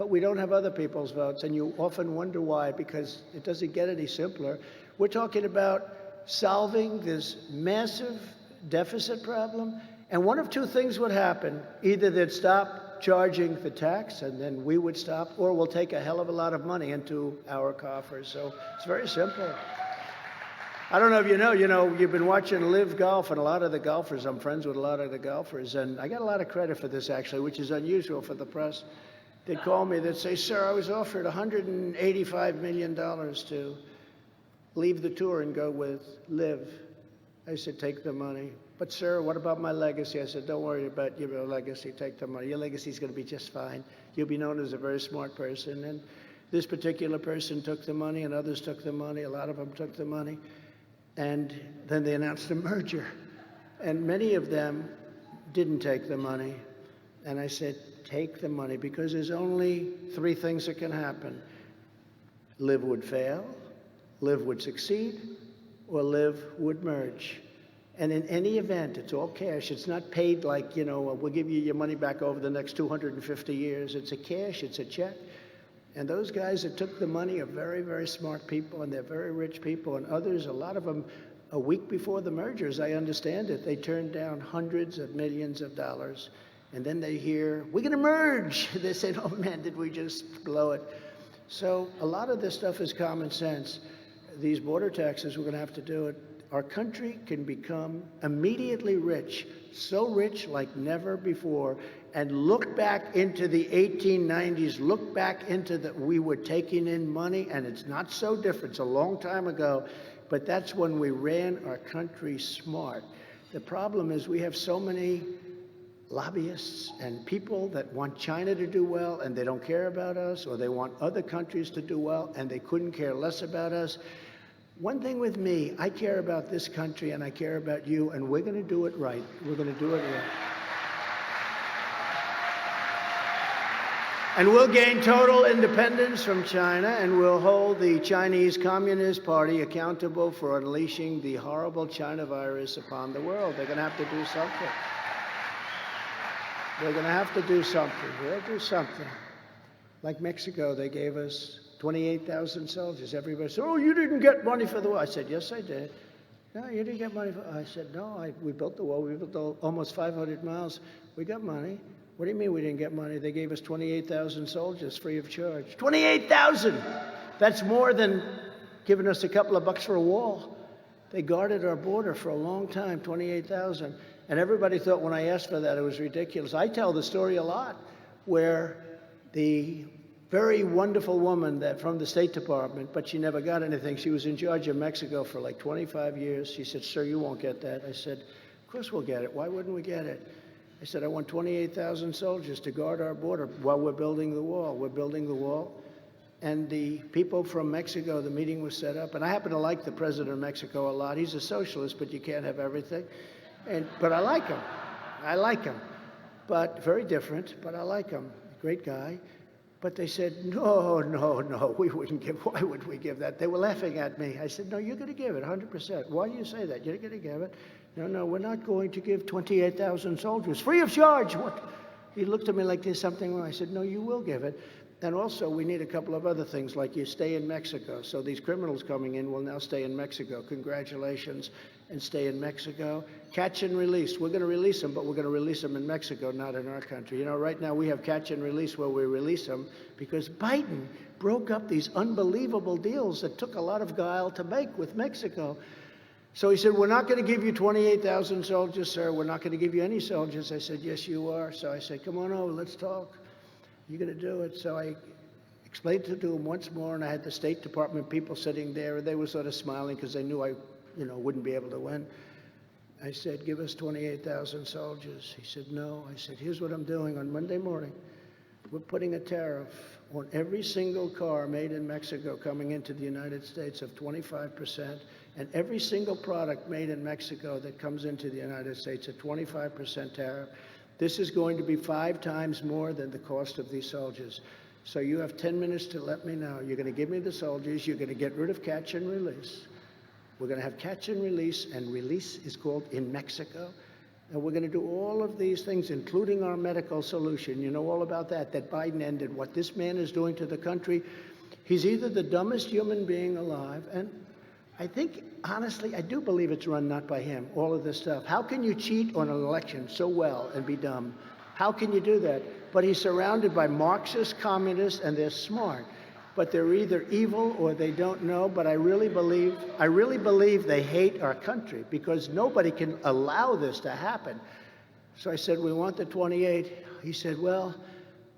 we don't have other people's votes, and you often wonder why, because it doesn't get any simpler. We're talking about solving this massive deficit problem, And one of two things would happen. Either they'd stop charging the tax, and then we would stop, or we'll take a hell of a lot of money into our coffers. So it's very simple. I don't know if you know, you've been watching Live Golf, and a lot of the golfers, I'm friends with a lot of the golfers, and I got a lot of credit for this, actually, which is unusual for the press. They'd call me, they'd say, sir, I was offered $185 million to leave the tour and go with Live. I said, take the money. But sir, what about my legacy? I said, don't worry about your legacy, take the money. Your legacy's going to be just fine. You'll be known as a very smart person. And this particular person took the money, and others took the money. A lot of them took the money. And then they announced a merger. And many of them didn't take the money. And I said, take the money, because there's only three things that can happen. Live would fail, Live would succeed, or Live would merge. And in any event, it's all cash. It's not paid like, we'll give you your money back over the next 250 years. It's a cash, it's a check. And those guys that took the money are very, very smart people, and they're very rich people. And others, a lot of them, a week before the merger, as I understand it, they turned down hundreds of millions of dollars. And then they hear, we're going to merge. They say, oh man, did we just blow it? So a lot of this stuff is common sense. These border taxes, we're going to have to do it. Our country can become immediately rich, so rich like never before. And look back into the 1890s, look back into we were taking in money, and it's not so different. It's a long time ago, but that's when we ran our country smart. The problem is we have so many lobbyists and people that want China to do well, and they don't care about us, or they want other countries to do well, and they couldn't care less about us. One thing with me, I care about this country, and I care about you, and we're going to do it right. We're going to do it right. And we'll gain total independence from China, and we'll hold the Chinese Communist Party accountable for unleashing the horrible China virus upon the world. They're going to have to do something. They're going to have to do something. They'll do something. Like Mexico, they gave us 28,000 soldiers. Everybody said, oh, you didn't get money for the wall. I said, yes, I did. No, you didn't get money for I said, no, we built the wall. We built almost 500 miles. We got money. What do you mean we didn't get money? They gave us 28,000 soldiers free of charge. 28,000! That's more than giving us a couple of bucks for a wall. They guarded our border for a long time, 28,000. And everybody thought when I asked for that it was ridiculous. I tell the story a lot where the very wonderful woman that from the State Department, but she never got anything. She was in charge of Mexico for like 25 years. She said, sir, you won't get that. I said, of course we'll get it. Why wouldn't we get it? I said, I want 28,000 soldiers to guard our border while we're building the wall. We're building the wall. And the people from Mexico, the meeting was set up. And I happen to like the president of Mexico a lot. He's a socialist, but you can't have everything. But I like him. I like him. But very different, but I like him. Great guy. But they said, no, we wouldn't give. Why would we give that? They were laughing at me. I said, no, you're going to give it 100%. Why do you say that? You're going to give it. No, we're not going to give 28,000 soldiers free of charge. What? He looked at me like there's something wrong. I said, no, you will give it. And also, we need a couple of other things, like you stay in Mexico. So these criminals coming in will now stay in Mexico. Congratulations, and stay in Mexico. Catch and release. We're going to release them, but we're going to release them in Mexico, not in our country. Right now we have catch and release where we release them because Biden broke up these unbelievable deals that took a lot of guile to make with Mexico. So he said, we're not going to give you 28,000 soldiers, sir. We're not going to give you any soldiers. I said, yes, you are. So I said, come on over, let's talk. You're going to do it. So I explained it to him once more, and I had the State Department people sitting there, and they were sort of smiling because they knew I wouldn't be able to win. I said, give us 28,000 soldiers. He said, no. I said, here's what I'm doing on Monday morning. We're putting a tariff on every single car made in Mexico coming into the United States of 25%, and every single product made in Mexico that comes into the United States at 25% tariff. This is going to be 5 times more than the cost of these soldiers. So you have 10 minutes to let me know. You're going to give me the soldiers. You're going to get rid of catch and release. We're going to have catch and release is called in Mexico. And we're going to do all of these things, including our medical solution. You know all about that Biden ended. What this man is doing to the country, he's either the dumbest human being alive, and I think, honestly, I do believe it's run not by him, all of this stuff. How can you cheat on an election so well and be dumb? How can you do that? But he's surrounded by Marxists, communists, and they're smart. But they're either evil or they don't know. But I really believe they hate our country, because nobody can allow this to happen. So I said, we want the 28. He said, well,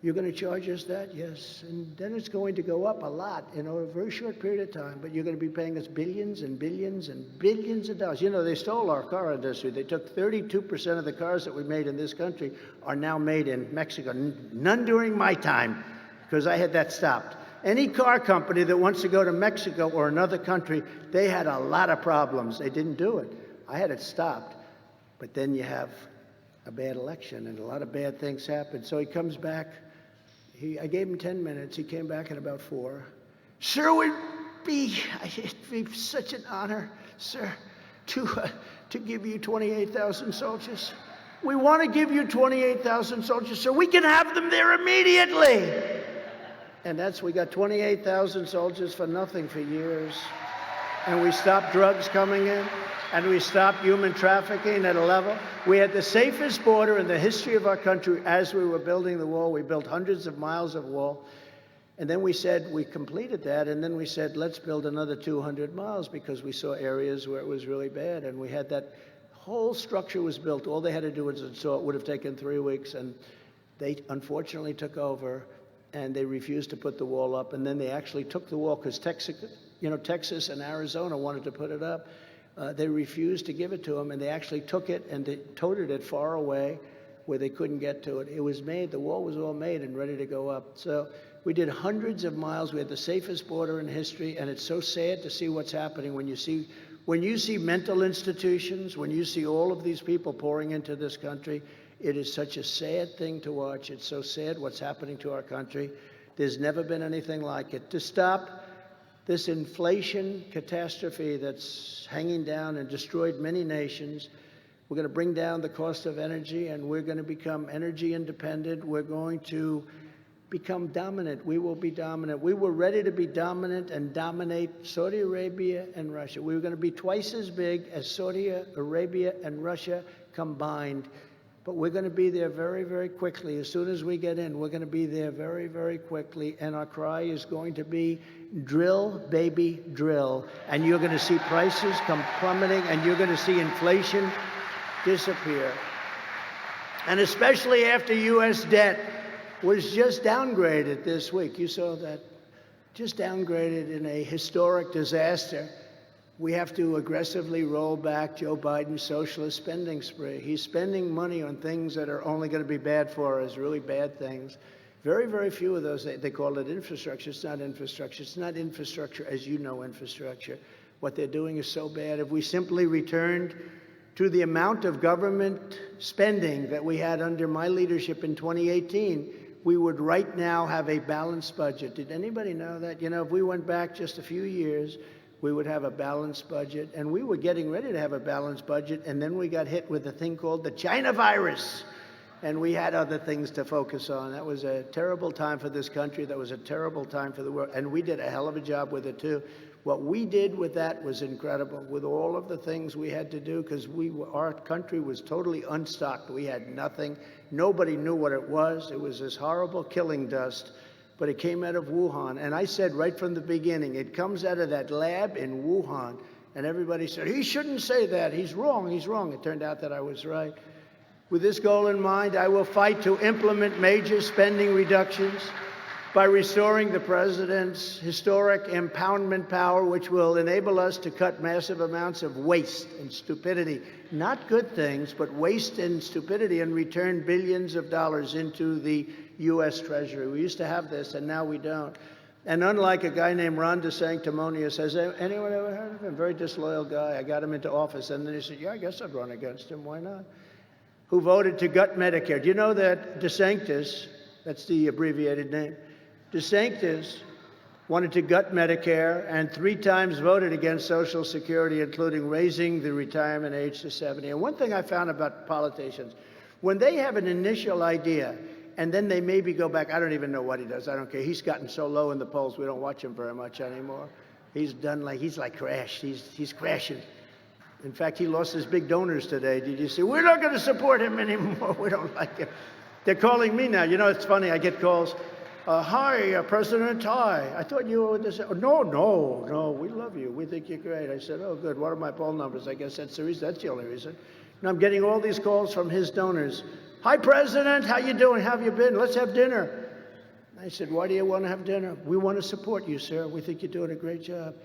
you're going to charge us that? Yes. And then it's going to go up a lot in a very short period of time. But you're going to be paying us billions and billions and billions of dollars. You know, they stole our car industry. They took 32% of the cars that we made in this country are now made in Mexico. None during my time, because I had that stopped. Any car company that wants to go to Mexico or another country, they had a lot of problems. They didn't do it. I had it stopped. But then you have a bad election, and a lot of bad things happen. So he comes back. I gave him 10 minutes. He came back at about 4. Sir, it'd be such an honor, sir, to give you 28,000 soldiers. We want to give you 28,000 soldiers, sir. We can have them there immediately. And we got 28,000 soldiers for nothing for years. And we stopped drugs coming in, and we stopped human trafficking at a level. We had the safest border in the history of our country as we were building the wall. We built hundreds of miles of wall. And then we said, we completed that, and then we said, let's build another 200 miles, because we saw areas where it was really bad. And we had that whole structure was built. All they had to do was install it. Would have taken 3 weeks, and they unfortunately took over, and they refused to put the wall up. And then they actually took the wall, because Texas and Arizona wanted to put it up. They refused to give it to them, and they actually took it and they toted it far away where they couldn't get to it. It was made, the wall was all made and ready to go up. So we did hundreds of miles. We had the safest border in history, and it's so sad to see what's happening when you see mental institutions, when you see all of these people pouring into this country. It is such a sad thing to watch. It's so sad what's happening to our country. There's never been anything like it. To stop this inflation catastrophe that's hanging down and destroyed many nations, we're going to bring down the cost of energy, and we're going to become energy independent. We're going to become dominant. We will be dominant. We were ready to be dominant and dominate Saudi Arabia and Russia. We were going to be twice as big as Saudi Arabia and Russia combined. But we're going to be there very, very quickly. As soon as we get in, we're going to be there very, very quickly. And our cry is going to be, drill, baby, drill. And you're going to see prices come plummeting, and you're going to see inflation disappear. And especially after U.S. debt was just downgraded this week. You saw that. Just downgraded in a historic disaster. We have to aggressively roll back Joe Biden's socialist spending spree. He's spending money on things that are only going to be bad for us, really bad things. Very, very few of those, they call it infrastructure. It's not infrastructure. It's not infrastructure as you know infrastructure. What they're doing is so bad. If we simply returned to the amount of government spending that we had under my leadership in 2018, we would right now have a balanced budget. Did anybody know that? You know, if we went back just a few years, we would have a balanced budget. And we were getting ready to have a balanced budget, and then we got hit with a thing called the China virus. And we had other things to focus on. That was a terrible time for this country. That was a terrible time for the world. And we did a hell of a job with it, too. What we did with that was incredible, with all of the things we had to do, because our country was totally unstocked. We had nothing. Nobody knew what it was. It was this horrible killing dust. But it came out of Wuhan. And I said right from the beginning, it comes out of that lab in Wuhan. And everybody said, he shouldn't say that. He's wrong. He's wrong. It turned out that I was right. With this goal in mind, I will fight to implement major spending reductions by restoring the president's historic impoundment power, which will enable us to cut massive amounts of waste and stupidity. Not good things, but waste and stupidity, and return billions of dollars into the U.S. Treasury. We used to have this, and now we don't. And unlike a guy named Ron DeSanctimonious, has anyone ever heard of him? Very disloyal guy. I got him into office, and then he said, yeah, I guess I'd run against him. Why not? Who voted to gut Medicare. Do you know that DeSantis, that's the abbreviated name, DeSantis wanted to gut Medicare and 3 times voted against Social Security, including raising the retirement age to 70. And one thing I found about politicians, when they have an initial idea and then they maybe go back, I don't even know what he does, I don't care. He's gotten so low in the polls, we don't watch him very much anymore. He's like crashed. He's crashing. In fact, he lost his big donors today. Did you see? We're not going to support him anymore. We don't like him. They're calling me now. You know, it's funny. I get calls. Hi, President Tai. I thought you were this. Oh, no. We love you. We think you're great. I said, oh, good. What are my poll numbers? I guess that's the reason. That's the only reason. And I'm getting all these calls from his donors. Hi, President. How you doing? How have you been? Let's have dinner. I said, why do you want to have dinner? We want to support you, sir. We think you're doing a great job.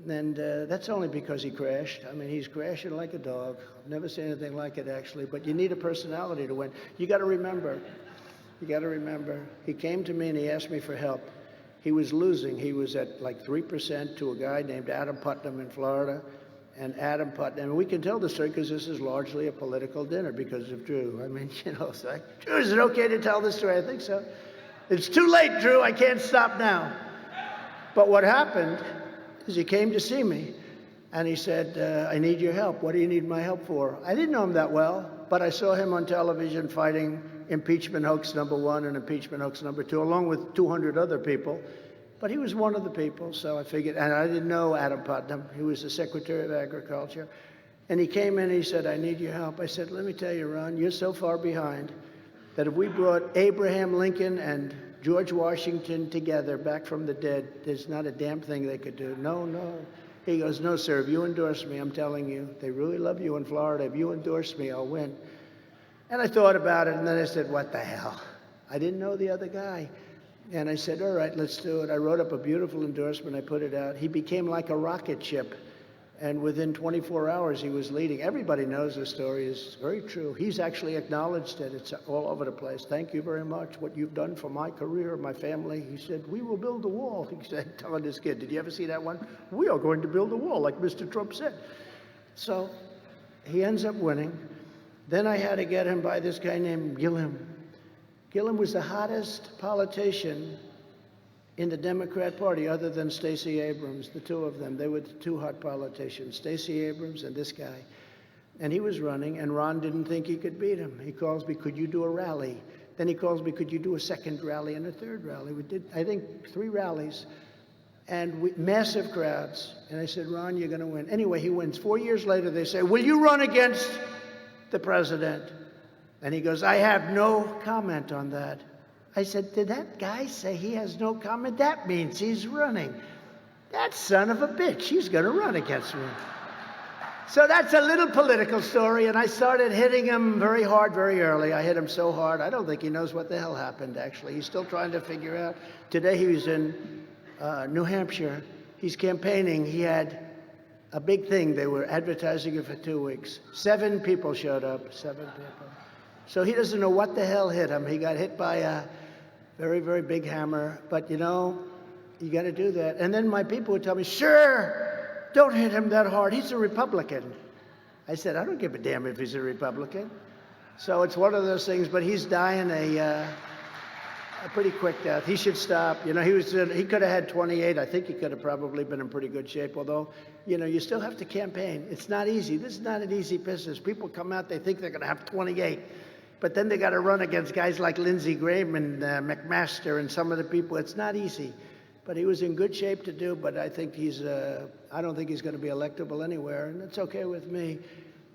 And that's only because he crashed. I mean, he's crashing like a dog. I've never seen anything like it, actually. But you need a personality to win. You got to remember, he came to me and he asked me for help. He was losing. He was at like 3% to a guy named Adam Putnam in Florida. And Adam Putnam, and we can tell the story because this is largely a political dinner because of Drew. I mean, you know, it's like, Drew, is it okay to tell this story? I think so. It's too late, Drew. I can't stop now. But what happened is he came to see me, and he said, I need your help. What do you need my help for? I didn't know him that well, but I saw him on television fighting impeachment hoax #1 and impeachment hoax #2, along with 200 other people. But he was one of the people, so I figured, and I didn't know Adam Putnam. He was the Secretary of Agriculture. And he came in and he said, I need your help. I said, let me tell you, Ron, you're so far behind that if we brought Abraham Lincoln and George Washington together back from the dead, there's not a damn thing they could do. No. He goes, no, sir, if you endorse me, I'm telling you, they really love you in Florida. If you endorse me, I'll win. And I thought about it, and then I said, what the hell? I didn't know the other guy. And I said, all right, let's do it. I wrote up a beautiful endorsement. I put it out. He became like a rocket ship. And within 24 hours, he was leading. Everybody knows the story is very true. He's actually acknowledged it. It's all over the place. Thank you very much, what you've done for my career, my family. He said, we will build a wall. He said, telling this kid, did you ever see that one? We are going to build a wall, like Mr. Trump said. So he ends up winning. Then I had to get him by this guy named Gillum. Gillum was the hottest politician in the Democrat Party, other than Stacey Abrams, the two of them. They were the two hot politicians, Stacey Abrams and this guy. And he was running, and Ron didn't think he could beat him. He calls me, could you do a rally? Then he calls me, could you do a second rally and a third rally? We did, I think, 3 rallies, and massive crowds. And I said, Ron, you're going to win. Anyway, he wins. 4 years later, they say, will you run against the president? And he goes, I have no comment on that. I said, did that guy say he has no comment? That means he's running. That son of a bitch, he's going to run against me. So that's a little political story, and I started hitting him very hard very early. I hit him so hard, I don't think he knows what the hell happened, actually. He's still trying to figure out. Today he was in New Hampshire. He's campaigning. He had a big thing. They were advertising it for 2 weeks. 7 people showed up, 7 people. So he doesn't know what the hell hit him. He got hit by a very, very big hammer. But, you know, you got to do that. And then my people would tell me, sure, don't hit him that hard. He's a Republican. I said, I don't give a damn if he's a Republican. So it's one of those things. But he's dying a pretty quick death. He should stop. You know, he could have had 28. I think he could have probably been in pretty good shape. Although, you know, you still have to campaign. It's not easy. This is not an easy business. People come out, they think they're going to have 28. But then they got to run against guys like Lindsey Graham and McMaster and some of the people. It's not easy. But he was in good shape to do. But I think I don't think he's going to be electable anywhere. And that's okay with me.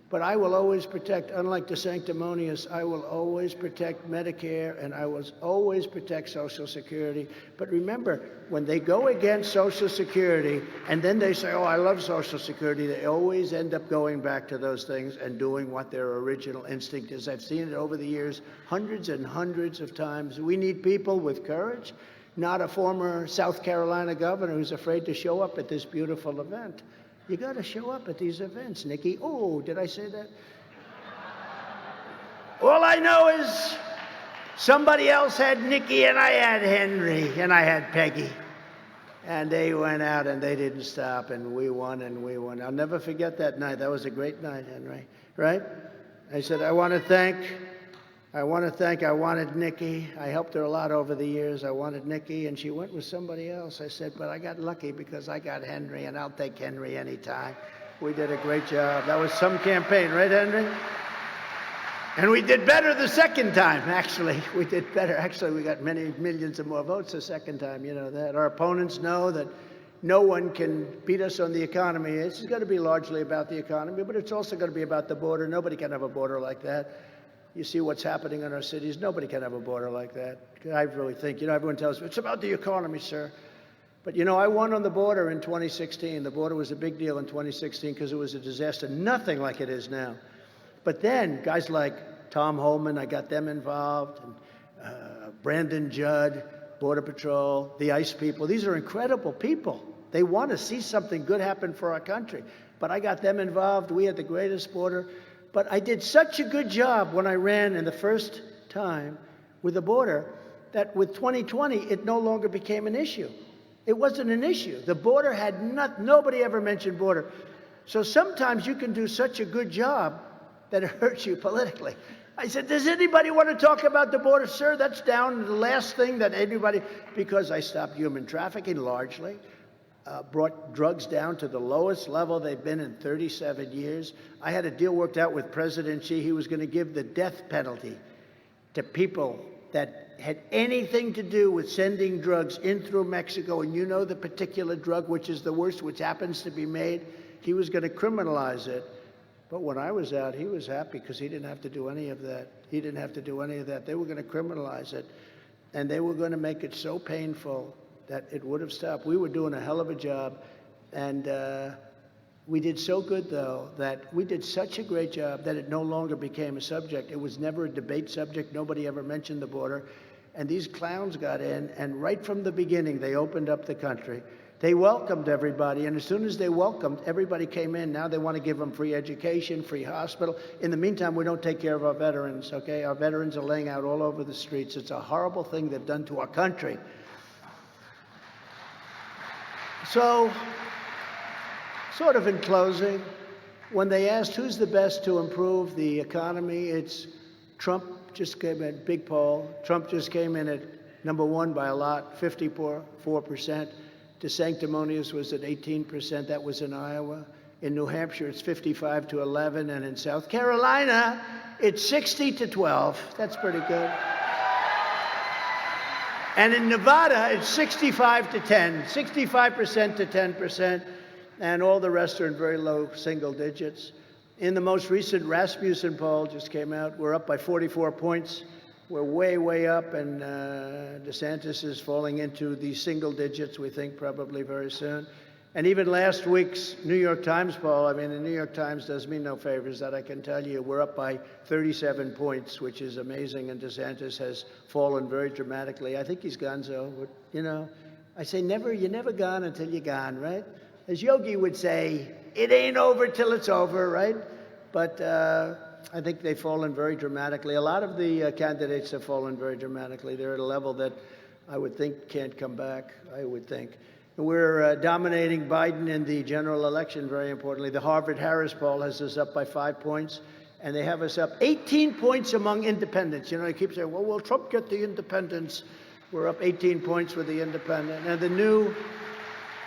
But I will always protect, unlike the sanctimonious, I will always protect Medicare, and I will always protect Social Security. But remember, when they go against Social Security, and then they say, oh, I love Social Security, they always end up going back to those things and doing what their original instinct is. I've seen it over the years, hundreds and hundreds of times. We need people with courage, not a former South Carolina governor who's afraid to show up at this beautiful event. You got to show up at these events, Nikki. Oh, did I say that? All I know is somebody else had Nikki and I had Henry and I had Peggy. And they went out and they didn't stop and we won and we won. I'll never forget that night. That was a great night, Henry. Right? I said, I wanted Nikki. I helped her a lot over the years. I wanted Nikki, and she went with somebody else. I said, but I got lucky because I got Henry, and I'll take Henry anytime. We did a great job. That was some campaign, right, Henry? And we did better the second time, actually. We did better. Actually, we got many millions of more votes the second time. You know that. Our opponents know that no one can beat us on the economy. This is going to be largely about the economy, but it's also going to be about the border. Nobody can have a border like that. You see what's happening in our cities. Nobody can have a border like that. I really think, everyone tells me, it's about the economy, sir. But, I won on the border in 2016. The border was a big deal in 2016 because it was a disaster. Nothing like it is now. But then guys like Tom Homan, I got them involved, and Brandon Judd, Border Patrol, the ICE people. These are incredible people. They want to see something good happen for our country. But I got them involved. We had the greatest border. But I did such a good job when I ran in the first time with the border that with 2020, it no longer became an issue. It wasn't an issue. The border had nobody ever mentioned border. So sometimes you can do such a good job that it hurts you politically. I said, does anybody want to talk about the border? Sir, that's down to the last thing that anybody, because I stopped human trafficking largely, brought drugs down to the lowest level they've been in 37 years. I had a deal worked out with President Xi. He was going to give the death penalty to people that had anything to do with sending drugs in through Mexico, and the particular drug, which is the worst, which happens to be made, he was going to criminalize it. But when I was out, he was happy because he didn't have to do any of that. He didn't have to do any of that. They were going to criminalize it, and they were going to make it so painful that it would have stopped. We were doing a hell of a job, and we did so good, though, that we did such a great job that it no longer became a subject. It was never a debate subject. Nobody ever mentioned the border. And these clowns got in, and right from the beginning, they opened up the country. They welcomed everybody, and as soon as they welcomed, everybody came in. Now they want to give them free education, free hospital. In the meantime, we don't take care of our veterans, okay? Our veterans are laying out all over the streets. It's a horrible thing they've done to our country. So, sort of in closing, when they asked who's the best to improve the economy, it's Trump. Just came in, big poll. Trump just came in at number one by a lot, 54%. DeSanctimonious was at 18%. That was in Iowa. In New Hampshire, it's 55-11. And in South Carolina, it's 60-12. That's pretty good. And in Nevada, it's 65-10, 65% to 10%. And all the rest are in very low single digits. In the most recent Rasmussen poll, just came out, we're up by 44 points. We're way, way up, and DeSantis is falling into the single digits, we think, probably very soon. And even last week's New York Times poll, the New York Times does me no favors, that I can tell you. We're up by 37 points, which is amazing, and DeSantis has fallen very dramatically. I think he's gonzo, but, I say you're never gone until you're gone, right? As Yogi would say, it ain't over till it's over, right? But I think they've fallen very dramatically. A lot of the candidates have fallen very dramatically. They're at a level that I would think can't come back, I would think. And we're dominating Biden in the general election, very importantly. The Harvard-Harris poll has us up by 5 points, and they have us up 18 points among independents. They keep saying, well, will Trump get the independents? We're up 18 points with the independent. And the new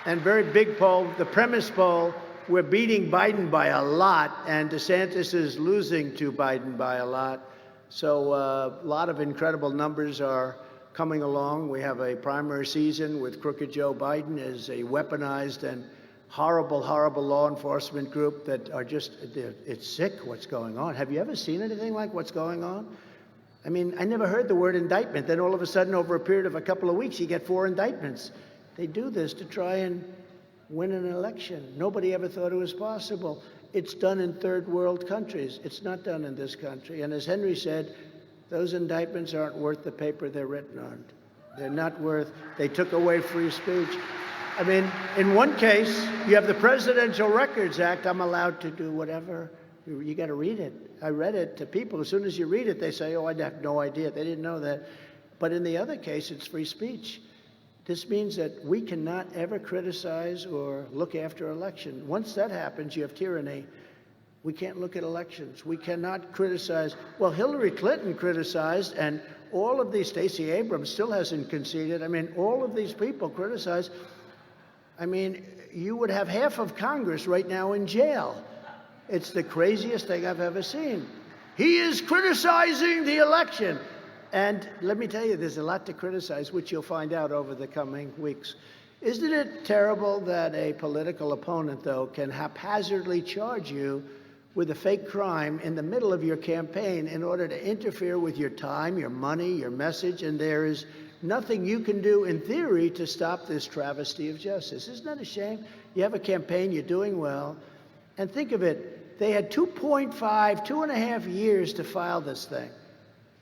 and very big poll, the premise poll, we're beating Biden by a lot, and DeSantis is losing to Biden by a lot. So a lot of incredible numbers are coming along. We have a primary season with Crooked Joe Biden as a weaponized and horrible, horrible law enforcement group that are just, it's sick what's going on. Have you ever seen anything like what's going on? I never heard the word indictment. Then all of a sudden, over a period of a couple of weeks, you get 4 indictments. They do this to try and win an election. Nobody ever thought it was possible. It's done in third world countries. It's not done in this country. And as Henry said, those indictments aren't worth the paper they're written on. They're not worth, they took away free speech. In one case, you have the Presidential Records Act. I'm allowed to do whatever. You got to read it. I read it to people. As soon as you read it, they say, oh, I have no idea. They didn't know that. But in the other case, it's free speech. This means that we cannot ever criticize or look after election. Once that happens, you have tyranny. We can't look at elections. We cannot criticize. Well, Hillary Clinton criticized, and all of these, Stacey Abrams still hasn't conceded. All of these people criticize. You would have half of Congress right now in jail. It's the craziest thing I've ever seen. He is criticizing the election. And let me tell you, there's a lot to criticize, which you'll find out over the coming weeks. Isn't it terrible that a political opponent, though, can haphazardly charge you with a fake crime in the middle of your campaign in order to interfere with your time, your money, your message, and there is nothing you can do in theory to stop this travesty of justice? Isn't that a shame? You have a campaign, you're doing well, and think of it, they had 2.5 years to file this thing.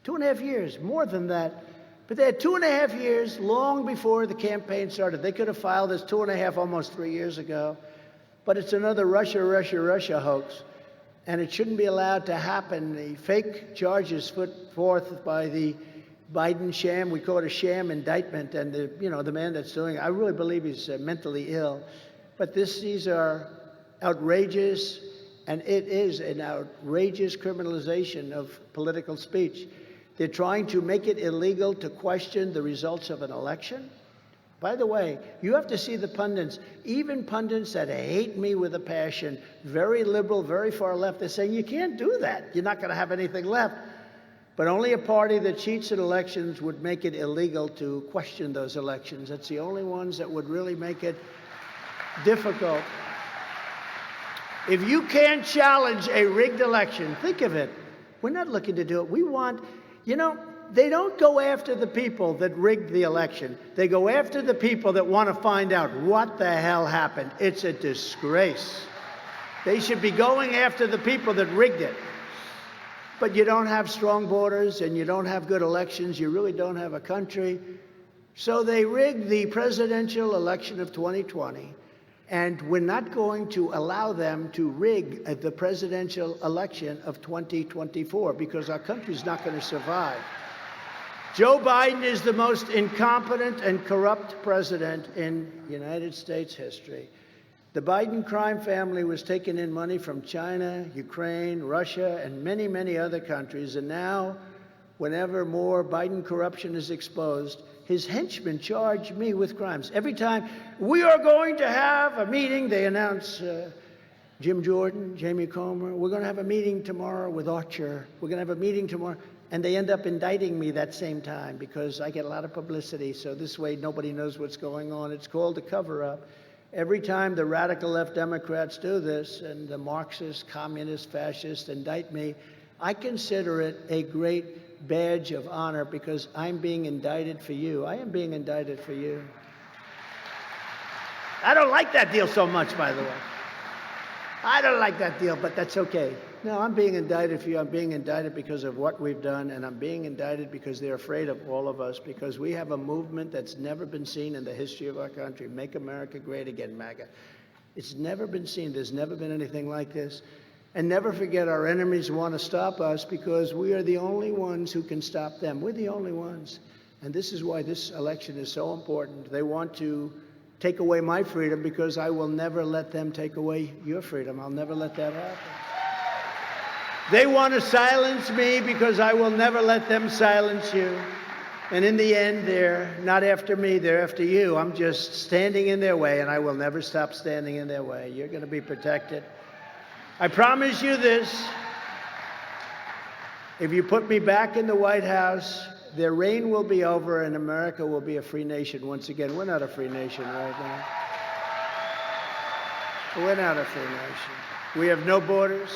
2.5 years, more than that. But they had 2.5 years long before the campaign started. They could have filed this 2.5, almost 3 years ago. But it's another Russia hoax. And it shouldn't be allowed to happen. The fake charges put forth by the Biden sham, we call it a sham indictment. And the man that's doing it, I really believe he's mentally ill. But these are outrageous, and it is an outrageous criminalization of political speech. They're trying to make it illegal to question the results of an election. By the way, you have to see the pundits, even pundits that hate me with a passion, very liberal, very far left, they're saying, you can't do that. You're not going to have anything left. But only a party that cheats at elections would make it illegal to question those elections. That's the only ones that would really make it difficult. If you can't challenge a rigged election, think of it. We're not looking to do it. We want... they don't go after the people that rigged the election. They go after the people that want to find out what the hell happened. It's a disgrace. They should be going after the people that rigged it. But you don't have strong borders and you don't have good elections. You really don't have a country. So they rigged the presidential election of 2020. And we're not going to allow them to rig the presidential election of 2024 because our country's not going to survive. Joe Biden is the most incompetent and corrupt president in United States history. The Biden crime family was taking in money from China, Ukraine, Russia, and many, many other countries. And now, whenever more Biden corruption is exposed, his henchmen charge me with crimes. Every time we are going to have a meeting, they announce Jim Jordan, Jamie Comer, we're going to have a meeting tomorrow with Archer. We're going to have a meeting tomorrow. And they end up indicting me that same time because I get a lot of publicity. So this way, nobody knows what's going on. It's called a cover-up. Every time the radical left Democrats do this and the Marxist, communist, fascist indict me, I consider it a great badge of honor because I'm being indicted for you. I am being indicted for you. I don't like that deal so much, by the way. I don't like that deal, but that's okay. No, I'm being indicted for you. I'm being indicted because of what we've done, and I'm being indicted because they're afraid of all of us, because we have a movement that's never been seen in the history of our country. Make America Great Again, MAGA. It's never been seen. There's never been anything like this. And never forget, our enemies want to stop us because we are the only ones who can stop them. We're the only ones. And this is why this election is so important. They want to take away my freedom because I will never let them take away your freedom. I'll never let that happen. They want to silence me because I will never let them silence you. And in the end, they're not after me, they're after you. I'm just standing in their way, and I will never stop standing in their way. You're going to be protected. I promise you this, if you put me back in the White House, their reign will be over and America will be a free nation once again. We're not a free nation right now. We're not a free nation. We have no borders.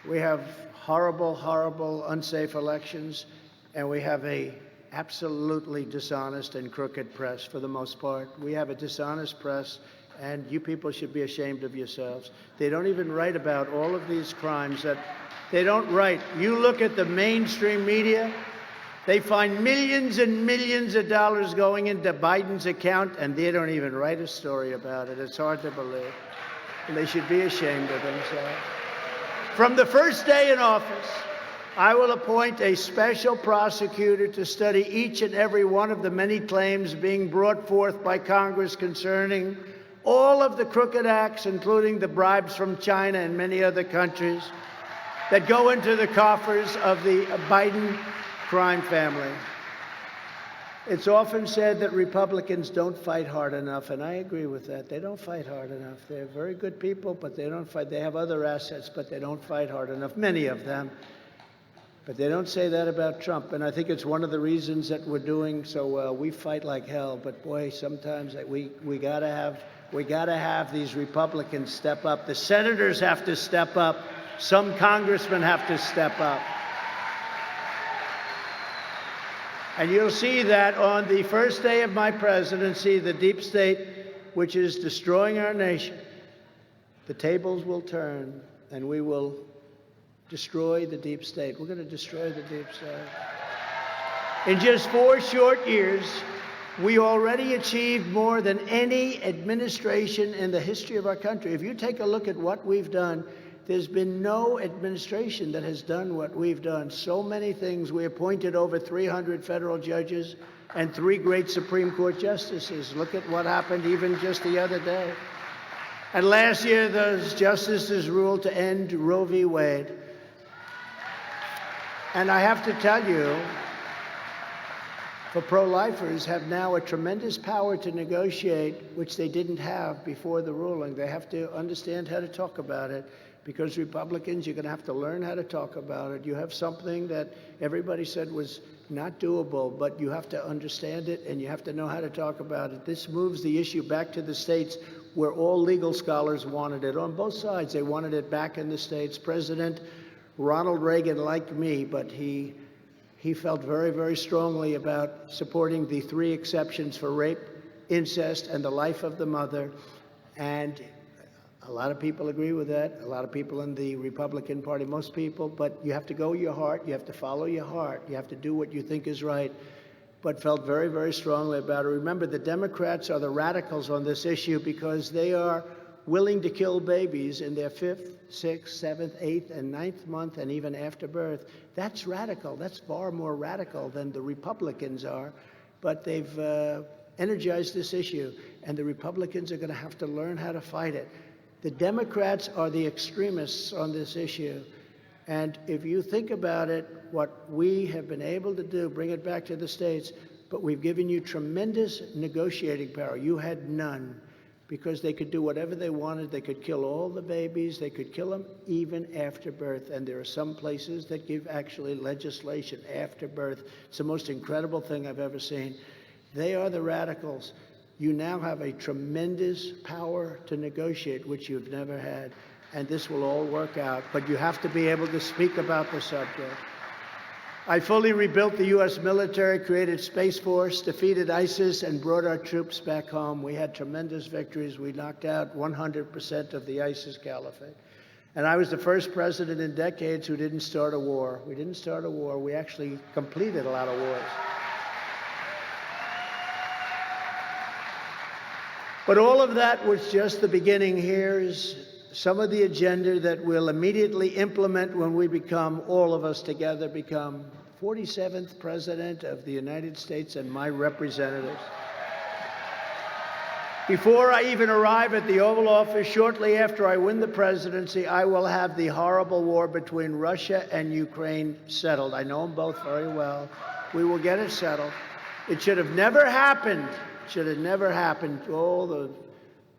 We have horrible, unsafe elections, and we have a absolutely dishonest and crooked press for the most part. We have a dishonest press. And you people should be ashamed of yourselves. They don't even write about all of these crimes that they don't write. You look at the mainstream media, they find millions and millions of dollars going into Biden's account, and they don't even write a story about it. It's hard to believe. And they should be ashamed of themselves. From the first day in office, I will appoint a special prosecutor to study each and every one of the many claims being brought forth by Congress concerning all of the crooked acts, including the bribes from China and many other countries that go into the coffers of the Biden crime family. It's often said that Republicans don't fight hard enough, and I agree with that. They don't fight hard enough. They're very good people, but they don't fight. They have other assets, but they don't fight hard enough, many of them. But they don't say that about Trump, and I think it's one of the reasons that we're doing so well. We fight like hell, but boy, sometimes we gotta have these Republicans step up. The senators have to step up. Some congressmen have to step up. And you'll see that on the first day of my presidency, the deep state, which is destroying our nation, the tables will turn, and we will destroy the deep state. We're going to destroy the deep state. In just 4 short years, we already achieved more than any administration in the history of our country. If you take a look at what we've done, there's been no administration that has done what we've done. So many things. We appointed over 300 federal judges and 3 great Supreme Court justices. Look at what happened even just the other day. And last year, those justices ruled to end Roe v. Wade. And I have to tell you, the pro-lifers have now a tremendous power to negotiate, which they didn't have before the ruling. They have to understand how to talk about it, because Republicans, you're going to have to learn how to talk about it. You have something that everybody said was not doable, but you have to understand it, and you have to know how to talk about it. This moves the issue back to the states where all legal scholars wanted it. On both sides, they wanted it back in the states. President Ronald Reagan liked me, but he felt very, very strongly about supporting the 3 exceptions for rape, incest, and the life of the mother. And a lot of people agree with that. A lot of people in the Republican Party, most people. But you have to go your heart. You have to follow your heart. You have to do what you think is right. But felt very, very strongly about it. Remember, the Democrats are the radicals on this issue because they are willing to kill babies in their 5th, 6th, 7th, 8th, and 9th month, and even after birth. That's radical. That's far more radical than the Republicans are. But they've energized this issue, and the Republicans are going to have to learn how to fight it. The Democrats are the extremists on this issue. And if you think about it, what we have been able to do, bring it back to the states, but we've given you tremendous negotiating power. You had none, because they could do whatever they wanted. They could kill all the babies. They could kill them even after birth. And there are some places that give actually legislation after birth. It's the most incredible thing I've ever seen. They are the radicals. You now have a tremendous power to negotiate, which you've never had. And this will all work out. But you have to be able to speak about the subject. I fully rebuilt the U.S. military, created Space Force, defeated ISIS, and brought our troops back home. We had tremendous victories. We knocked out 100% of the ISIS caliphate. And I was the first president in decades who didn't start a war. We didn't start a war. We actually completed a lot of wars. But all of that was just the beginning. Here's some of the agenda that we'll immediately implement when we become, all of us together, become 47th President of the United States and my representatives. Before I even arrive at the Oval Office, shortly after I win the presidency, I will have the horrible war between Russia and Ukraine settled. I know them both very well. We will get it settled. It should have never happened. It should have never happened. All the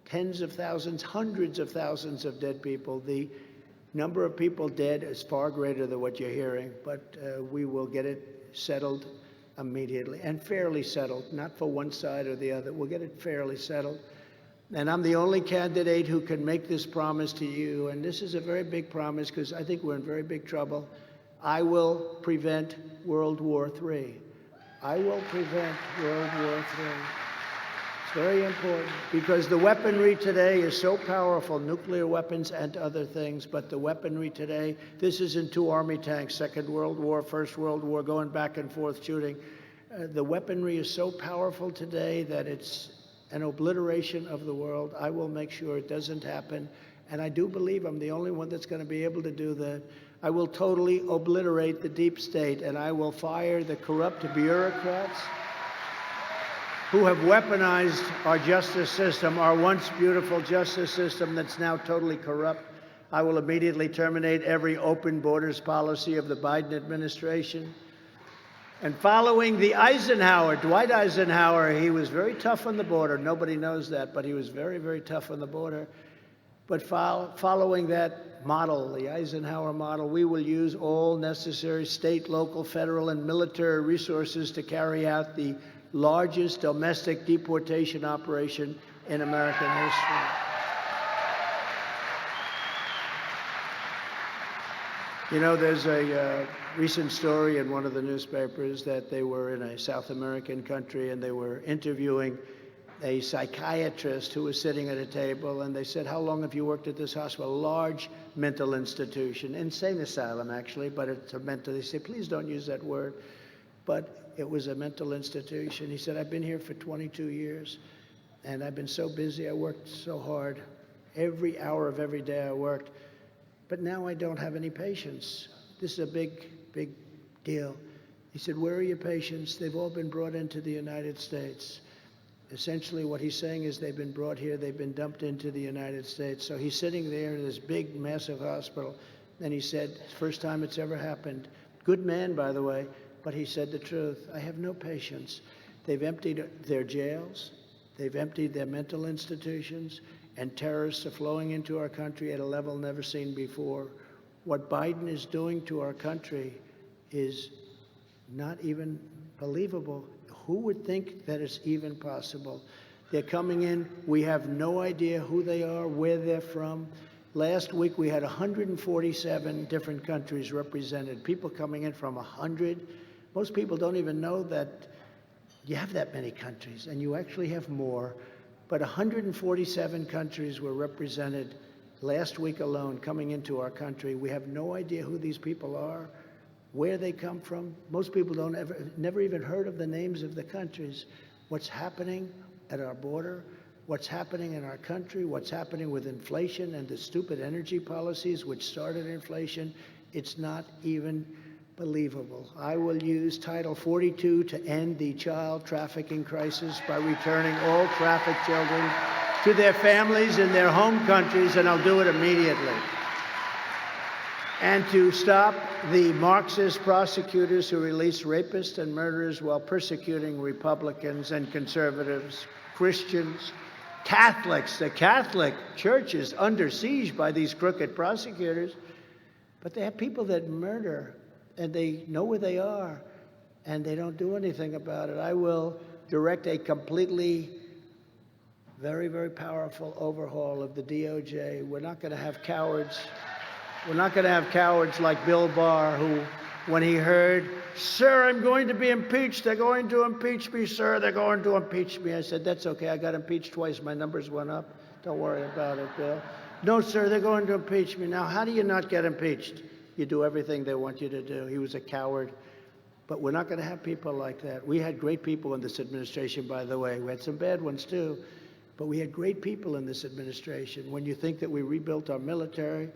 tens of thousands, hundreds of thousands of dead people. The number of people dead is far greater than what you're hearing, but we will get it settled immediately, and fairly settled, not for one side or the other. We'll get it fairly settled. And I'm the only candidate who can make this promise to you, and this is a very big promise because I think we're in very big trouble. I will prevent World War III. I will prevent World War III. It's very important because the weaponry today is so powerful, nuclear weapons and other things, but the weaponry today, this isn't 2 army tanks, Second World War, First World War, going back and forth shooting. The weaponry is so powerful today that it's an obliteration of the world. I will make sure it doesn't happen, and I do believe I'm the only one that's going to be able to do that. I will totally obliterate the deep state, and I will fire the corrupt bureaucrats who have weaponized our justice system, our once beautiful justice system that's now totally corrupt. I will immediately terminate every open borders policy of the Biden administration. And following the Dwight Eisenhower, he was very tough on the border. Nobody knows that, but he was very, very tough on the border. But following that model, the Eisenhower model, we will use all necessary state, local, federal, and military resources to carry out the largest domestic deportation operation in American history. You know, there's a recent story in one of the newspapers that they were in a South American country and they were interviewing a psychiatrist who was sitting at a table, and they said, "How long have you worked at this hospital?" A large mental institution, insane asylum actually, but it's a mental, they said, "Please don't use that word," but it was a mental institution. He said, "I've been here for 22 years and I've been so busy, I worked so hard, every hour of every day I worked, but now I don't have any patients. This is a big deal." He said, "Where are your patients?" "They've all been brought into the United States." Essentially what he's saying is they've been brought here, they've been dumped into the United States. So he's sitting there in this big, massive hospital, and he said, first time it's ever happened. Good man, by the way, but he said the truth. "I have no patience. They've emptied their jails, they've emptied their mental institutions, and terrorists are flowing into our country at a level never seen before. What Biden is doing to our country is not even believable. Who would think that it's even possible? They're coming in. We have no idea who they are, where they're from. Last week, we had 147 different countries represented, people coming in from 100. Most people don't even know that you have that many countries, and you actually have more. But 147 countries were represented last week alone coming into our country. We have no idea who these people are, where they come from. Most people never even heard of the names of the countries. What's happening at our border, what's happening in our country, what's happening with inflation and the stupid energy policies which started inflation, it's not even believable. I will use Title 42 to end the child trafficking crisis by returning all trafficked children to their families in their home countries, and I'll do it immediately. And to stop the Marxist prosecutors who release rapists and murderers while persecuting Republicans and conservatives, Christians, Catholics. The Catholic Church is under siege by these crooked prosecutors, but they have people that murder, and they know where they are, and they don't do anything about it. I will direct a completely very, very powerful overhaul of the DOJ. We're not going to have cowards. We're not going to have cowards like Bill Barr, who, when he heard, "Sir, I'm going to be impeached. They're going to impeach me, sir. They're going to impeach me." I said, "That's okay. I got impeached twice. My numbers went up. Don't worry about it, Bill." "No, sir, they're going to impeach me." Now, how do you not get impeached? You do everything they want you to do. He was a coward. But we're not going to have people like that. We had great people in this administration, by the way. We had some bad ones, too. But we had great people in this administration. When you think that we rebuilt our military,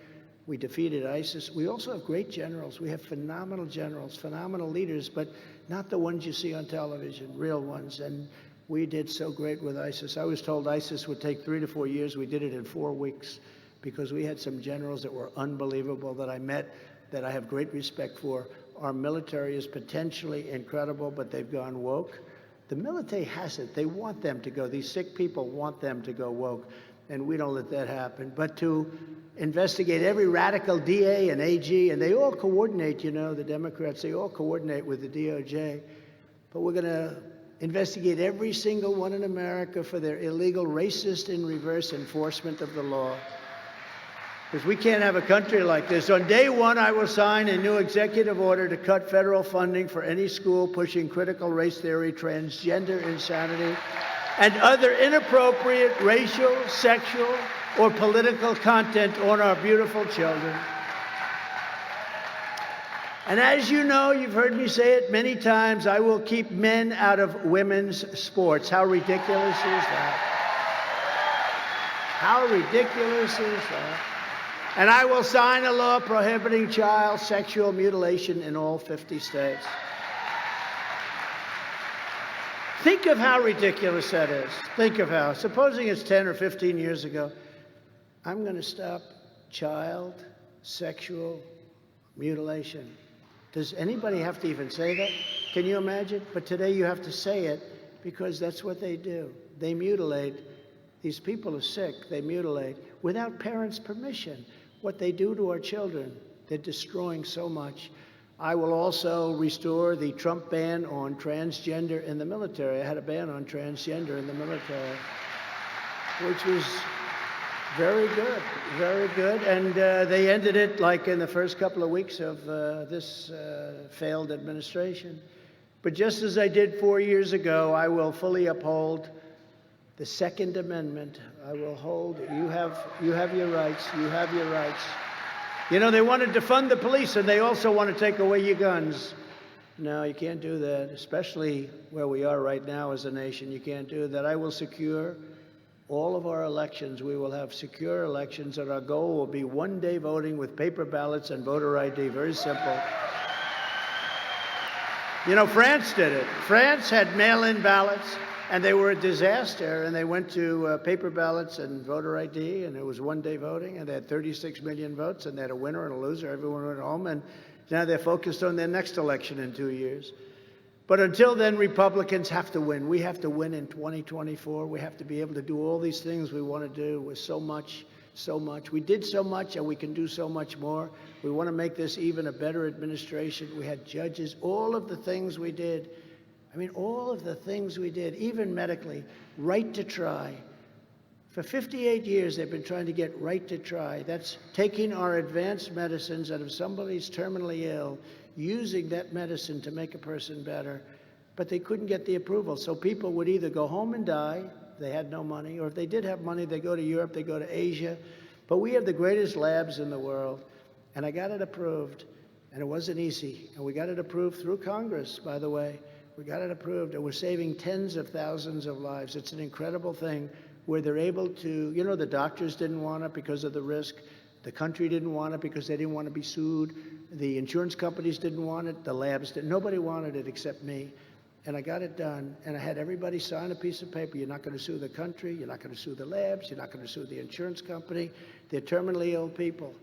we defeated ISIS. We also have great generals. We have phenomenal generals, phenomenal leaders, but not the ones you see on television, real ones. And we did so great with ISIS. I was told ISIS would take 3 to 4 years. We did it in 4 weeks because we had some generals that were unbelievable that I met, that I have great respect for. Our military is potentially incredible, but they've gone woke. The military has it. They want them to go. These sick people want them to go woke, and we don't let that happen. But to investigate every radical DA and AG, and they all coordinate, you know, the Democrats, they all coordinate with the DOJ. But we're going to investigate every single one in America for their illegal, racist, in reverse enforcement of the law. Because we can't have a country like this. On day one, I will sign a new executive order to cut federal funding for any school pushing critical race theory, transgender insanity, and other inappropriate racial, sexual, or political content on our beautiful children. And as you know, you've heard me say it many times, I will keep men out of women's sports. How ridiculous is that? How ridiculous is that? And I will sign a law prohibiting child sexual mutilation in all 50 states. Think of how ridiculous that is. Think of how. Supposing it's 10 or 15 years ago, I'm going to stop child sexual mutilation. Does anybody have to even say that? Can you imagine? But today you have to say it because that's what they do. They mutilate These people are sick. They mutilate without parents' permission. What they do to our children, they're destroying so much. I will also restore the Trump ban on transgender in the military. I had a ban on transgender in the military, which was very good, very good. And they ended it like in the first couple of weeks of this failed administration. But just as I did 4 years ago, I will fully uphold the Second Amendment. I will hold, you have your rights, you have your rights. You know, they want to defund the police and they also want to take away your guns. No, you can't do that, especially where we are right now as a nation. You can't do that. I will secure all of our elections. We will have secure elections, and our goal will be one-day voting with paper ballots and voter ID. Very simple. You know, France did it. France had mail-in ballots, and they were a disaster, and they went to paper ballots and voter ID, and it was one-day voting, and they had 36 million votes, and they had a winner and a loser. Everyone went home, and now they're focused on their next election in 2 years. But until then, Republicans have to win. We have to win in 2024. We have to be able to do all these things we want to do with so much. We did so much, and we can do so much more. We want to make this even a better administration. We had judges, all of the things we did. I mean, all of the things we did, even medically, right to try. For 58 years, they've been trying to get right to try. That's taking our advanced medicines, and if somebody's terminally ill, using that medicine to make a person better, but they couldn't get the approval. So people would either go home and die, they had no money, or if they did have money, they go to Europe, they go to Asia. But we have the greatest labs in the world, and I got it approved, and it wasn't easy. And we got it approved through Congress, by the way. We got it approved, and we're saving tens of thousands of lives. It's an incredible thing where they're able to, you know, the doctors didn't want it because of the risk. The country didn't want it because they didn't want to be sued. The insurance companies didn't want it. The labs didn't. Nobody wanted it except me. And I got it done. And I had everybody sign a piece of paper. You're not going to sue the country. You're not going to sue the labs. You're not going to sue the insurance company. They're terminally ill people.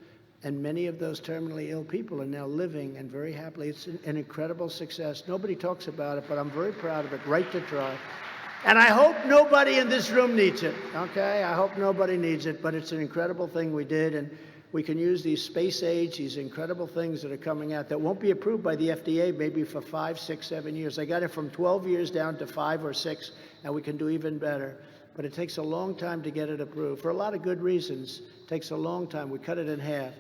And many of those terminally ill people are now living and very happily. It's an incredible success. Nobody talks about it, but I'm very proud of it. Right to try. And I hope nobody in this room needs it, okay? I hope nobody needs it, but it's an incredible thing we did, and we can use these space age, these incredible things that are coming out that won't be approved by the FDA maybe for 5, 6, 7 years. I got it from 12 years down to 5 or 6, and we can do even better. But it takes a long time to get it approved for a lot of good reasons. It takes a long time. We cut it in half.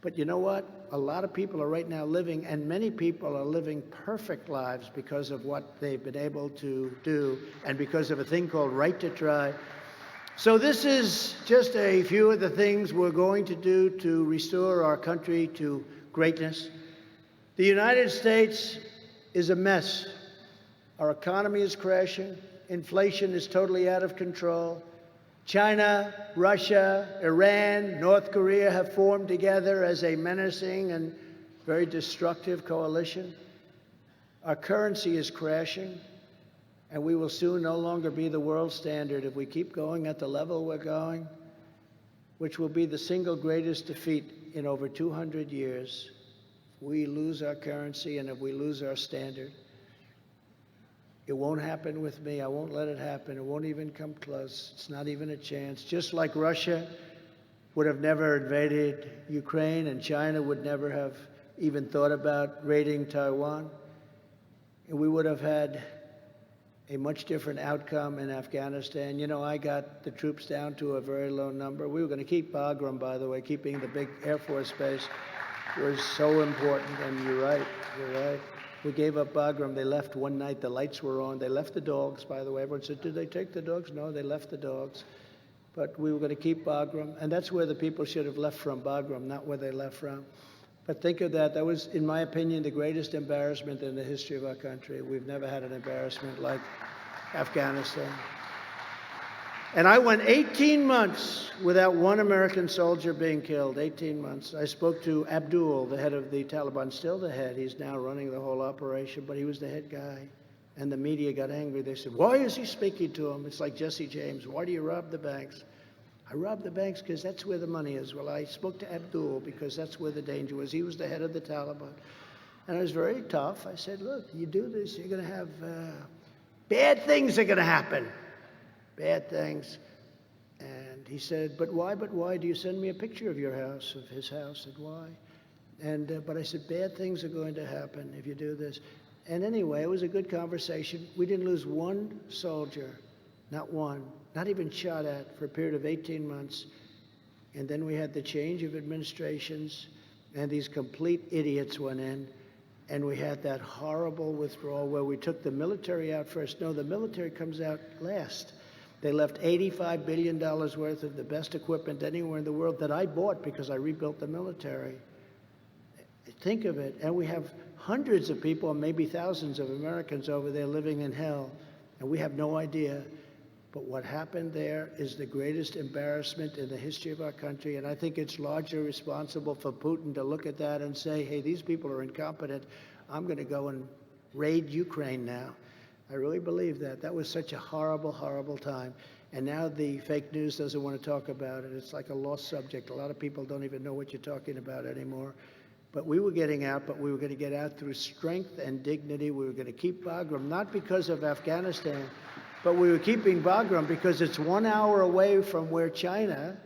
But you know what? A lot of people are right now living, and many people are living perfect lives because of what they've been able to do and because of a thing called right to try. So this is just a few of the things we're going to do to restore our country to greatness. The United States is a mess. Our economy is crashing. Inflation is totally out of control. China, Russia, Iran, North Korea have formed together as a menacing and very destructive coalition. Our currency is crashing, and we will soon no longer be the world standard if we keep going at the level we're going, which will be the single greatest defeat in over 200 years. If we lose our currency and if we lose our standard, it won't happen with me. I won't let it happen. It won't even come close. It's not even a chance. Just like Russia would have never invaded Ukraine and China would never have even thought about raiding Taiwan, and we would have had a much different outcome in Afghanistan. You know, I got the troops down to a very low number. We were going to keep Bagram, by the way. Keeping the big Air Force base was so important, and you're right. We gave up Bagram. They left one night. The lights were on. They left the dogs, by the way. Everyone said, did they take the dogs? No, they left the dogs. But we were going to keep Bagram. And that's where the people should have left from, Bagram, not where they left from. But think of that. That was, in my opinion, the greatest embarrassment in the history of our country. We've never had an embarrassment like Afghanistan. And I went 18 months without one American soldier being killed, 18 months. I spoke to Abdul, the head of the Taliban, still the head. He's now running the whole operation, but he was the head guy. And the media got angry. They said, why is he speaking to him? It's like Jesse James. Why do you rob the banks? I robbed the banks because that's where the money is. Well, I spoke to Abdul because that's where the danger was. He was the head of the Taliban. And I was very tough. I said, look, you do this, you're going to have bad things are going to happen. Bad things. And he said, but why do you send me a picture of your house, of his house, and why? And, but I said, bad things are going to happen if you do this. And anyway, it was a good conversation. We didn't lose one soldier, not one, not even shot at, for a period of 18 months. And then we had the change of administrations, and these complete idiots went in, and we had that horrible withdrawal where we took the military out first. No, the military comes out last. They left $85 billion worth of the best equipment anywhere in the world that I bought because I rebuilt the military. Think of it. And we have hundreds of people, maybe thousands of Americans over there living in hell, and we have no idea. But what happened there is the greatest embarrassment in the history of our country, and I think it's largely responsible for Putin to look at that and say, hey, these people are incompetent. I'm going to go and raid Ukraine now. I really believe that. That was such a horrible, horrible time. And now the fake news doesn't want to talk about it. It's like a lost subject. A lot of people don't even know what you're talking about anymore. But we were getting out, but we were going to get out through strength and dignity. We were going to keep Bagram, not because of Afghanistan, but we were keeping Bagram because it's 1 hour away from where China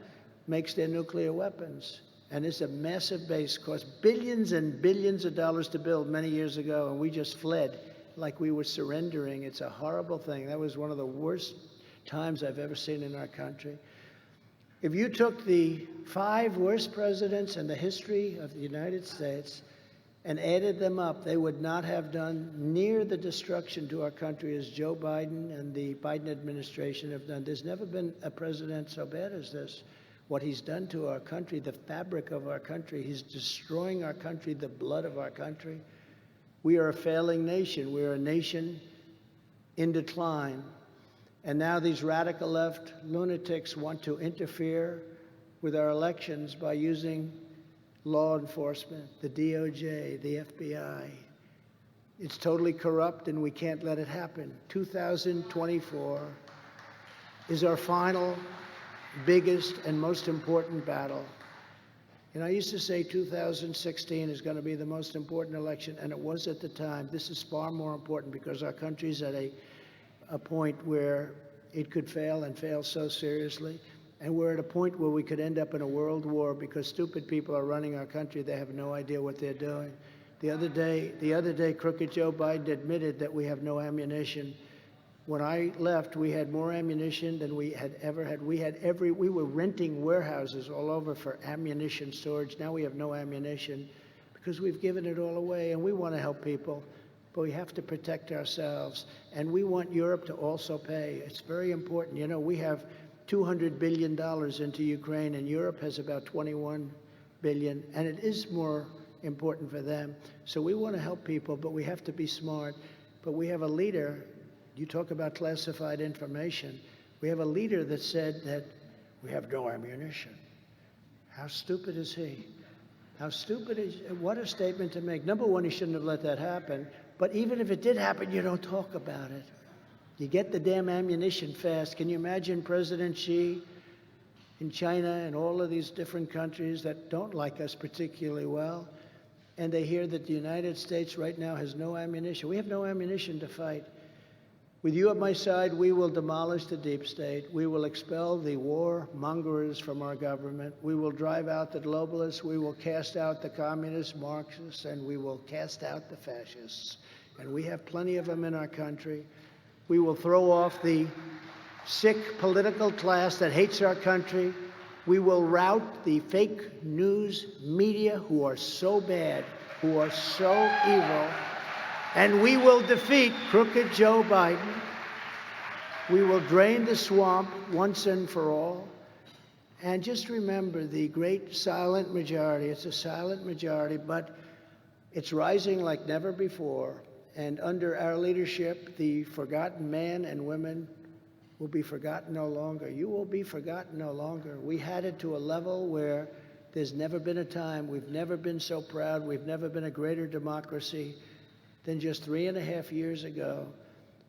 makes their nuclear weapons. And it's a massive base, cost billions and billions of dollars to build many years ago, and we just fled like we were surrendering. It's a horrible thing. That was one of the worst times I've ever seen in our country. If you took the 5 worst presidents in the history of the United States and added them up, they would not have done near the destruction to our country as Joe Biden and the Biden administration have done. There's never been a president so bad as this. What he's done to our country, the fabric of our country, he's destroying our country, the blood of our country. We are a failing nation. We're a nation in decline. And now these radical left lunatics want to interfere with our elections by using law enforcement, the DOJ, the FBI. It's totally corrupt, and we can't let it happen. 2024 is our final, biggest, and most important battle. And I used to say 2016 is going to be the most important election, and it was at the time. This is far more important because our country's at a point where it could fail and fail so seriously. And we're at a point where we could end up in a world war because stupid people are running our country. They have no idea what they're doing. The other day, crooked Joe Biden admitted that we have no ammunition. When I left, we had more ammunition than we had ever had. We were renting warehouses all over for ammunition storage. Now we have no ammunition because we've given it all away, and we want to help people, but we have to protect ourselves. And we want Europe to also pay. It's very important. You know, we have $200 billion into Ukraine, and Europe has about $21 billion, and it is more important for them. So we want to help people, but we have to be smart. But we have a leader. You talk about classified information. We have a leader that said that we have no ammunition. How stupid is he? How stupid is, what a statement to make. Number one, he shouldn't have let that happen. But even if it did happen, you don't talk about it. You get the damn ammunition fast. Can you imagine President Xi in China and all of these different countries that don't like us particularly well, and they hear that the United States right now has no ammunition. We have no ammunition to fight. With you at my side, we will demolish the deep state. We will expel the warmongers from our government. We will drive out the globalists. We will cast out the communists, Marxists, and we will cast out the fascists. And we have plenty of them in our country. We will throw off the sick political class that hates our country. We will rout the fake news media who are so bad, who are so evil. And we will defeat crooked Joe Biden. We will drain the swamp once and for all. And just remember the great silent majority. It's a silent majority, but it's rising like never before. And under our leadership, the forgotten men and women will be forgotten no longer. You will be forgotten no longer. We had it to a level where there's never been a time. We've never been so proud. We've never been a greater democracy than just 3.5 years ago.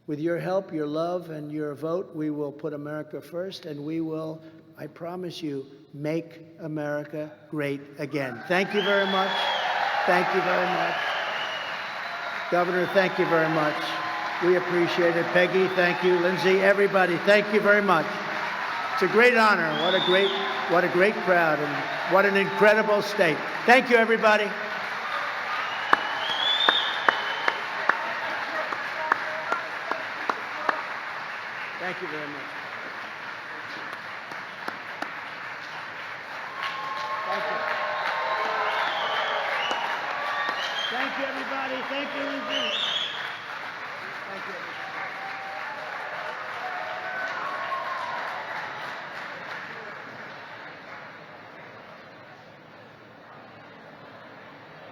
With your help, your love, and your vote, we will put America first, and we will, I promise you, make America great again. Thank you very much. Thank you very much. Governor, thank you very much. We appreciate it. Peggy, thank you. Lindsay, everybody, thank you very much. It's It's a great honor. What a great crowd, and what an incredible state. Thank you, everybody. Thank you very much. Thank you. Thank you, everybody. Thank you, Lindsay. Thank you, everybody.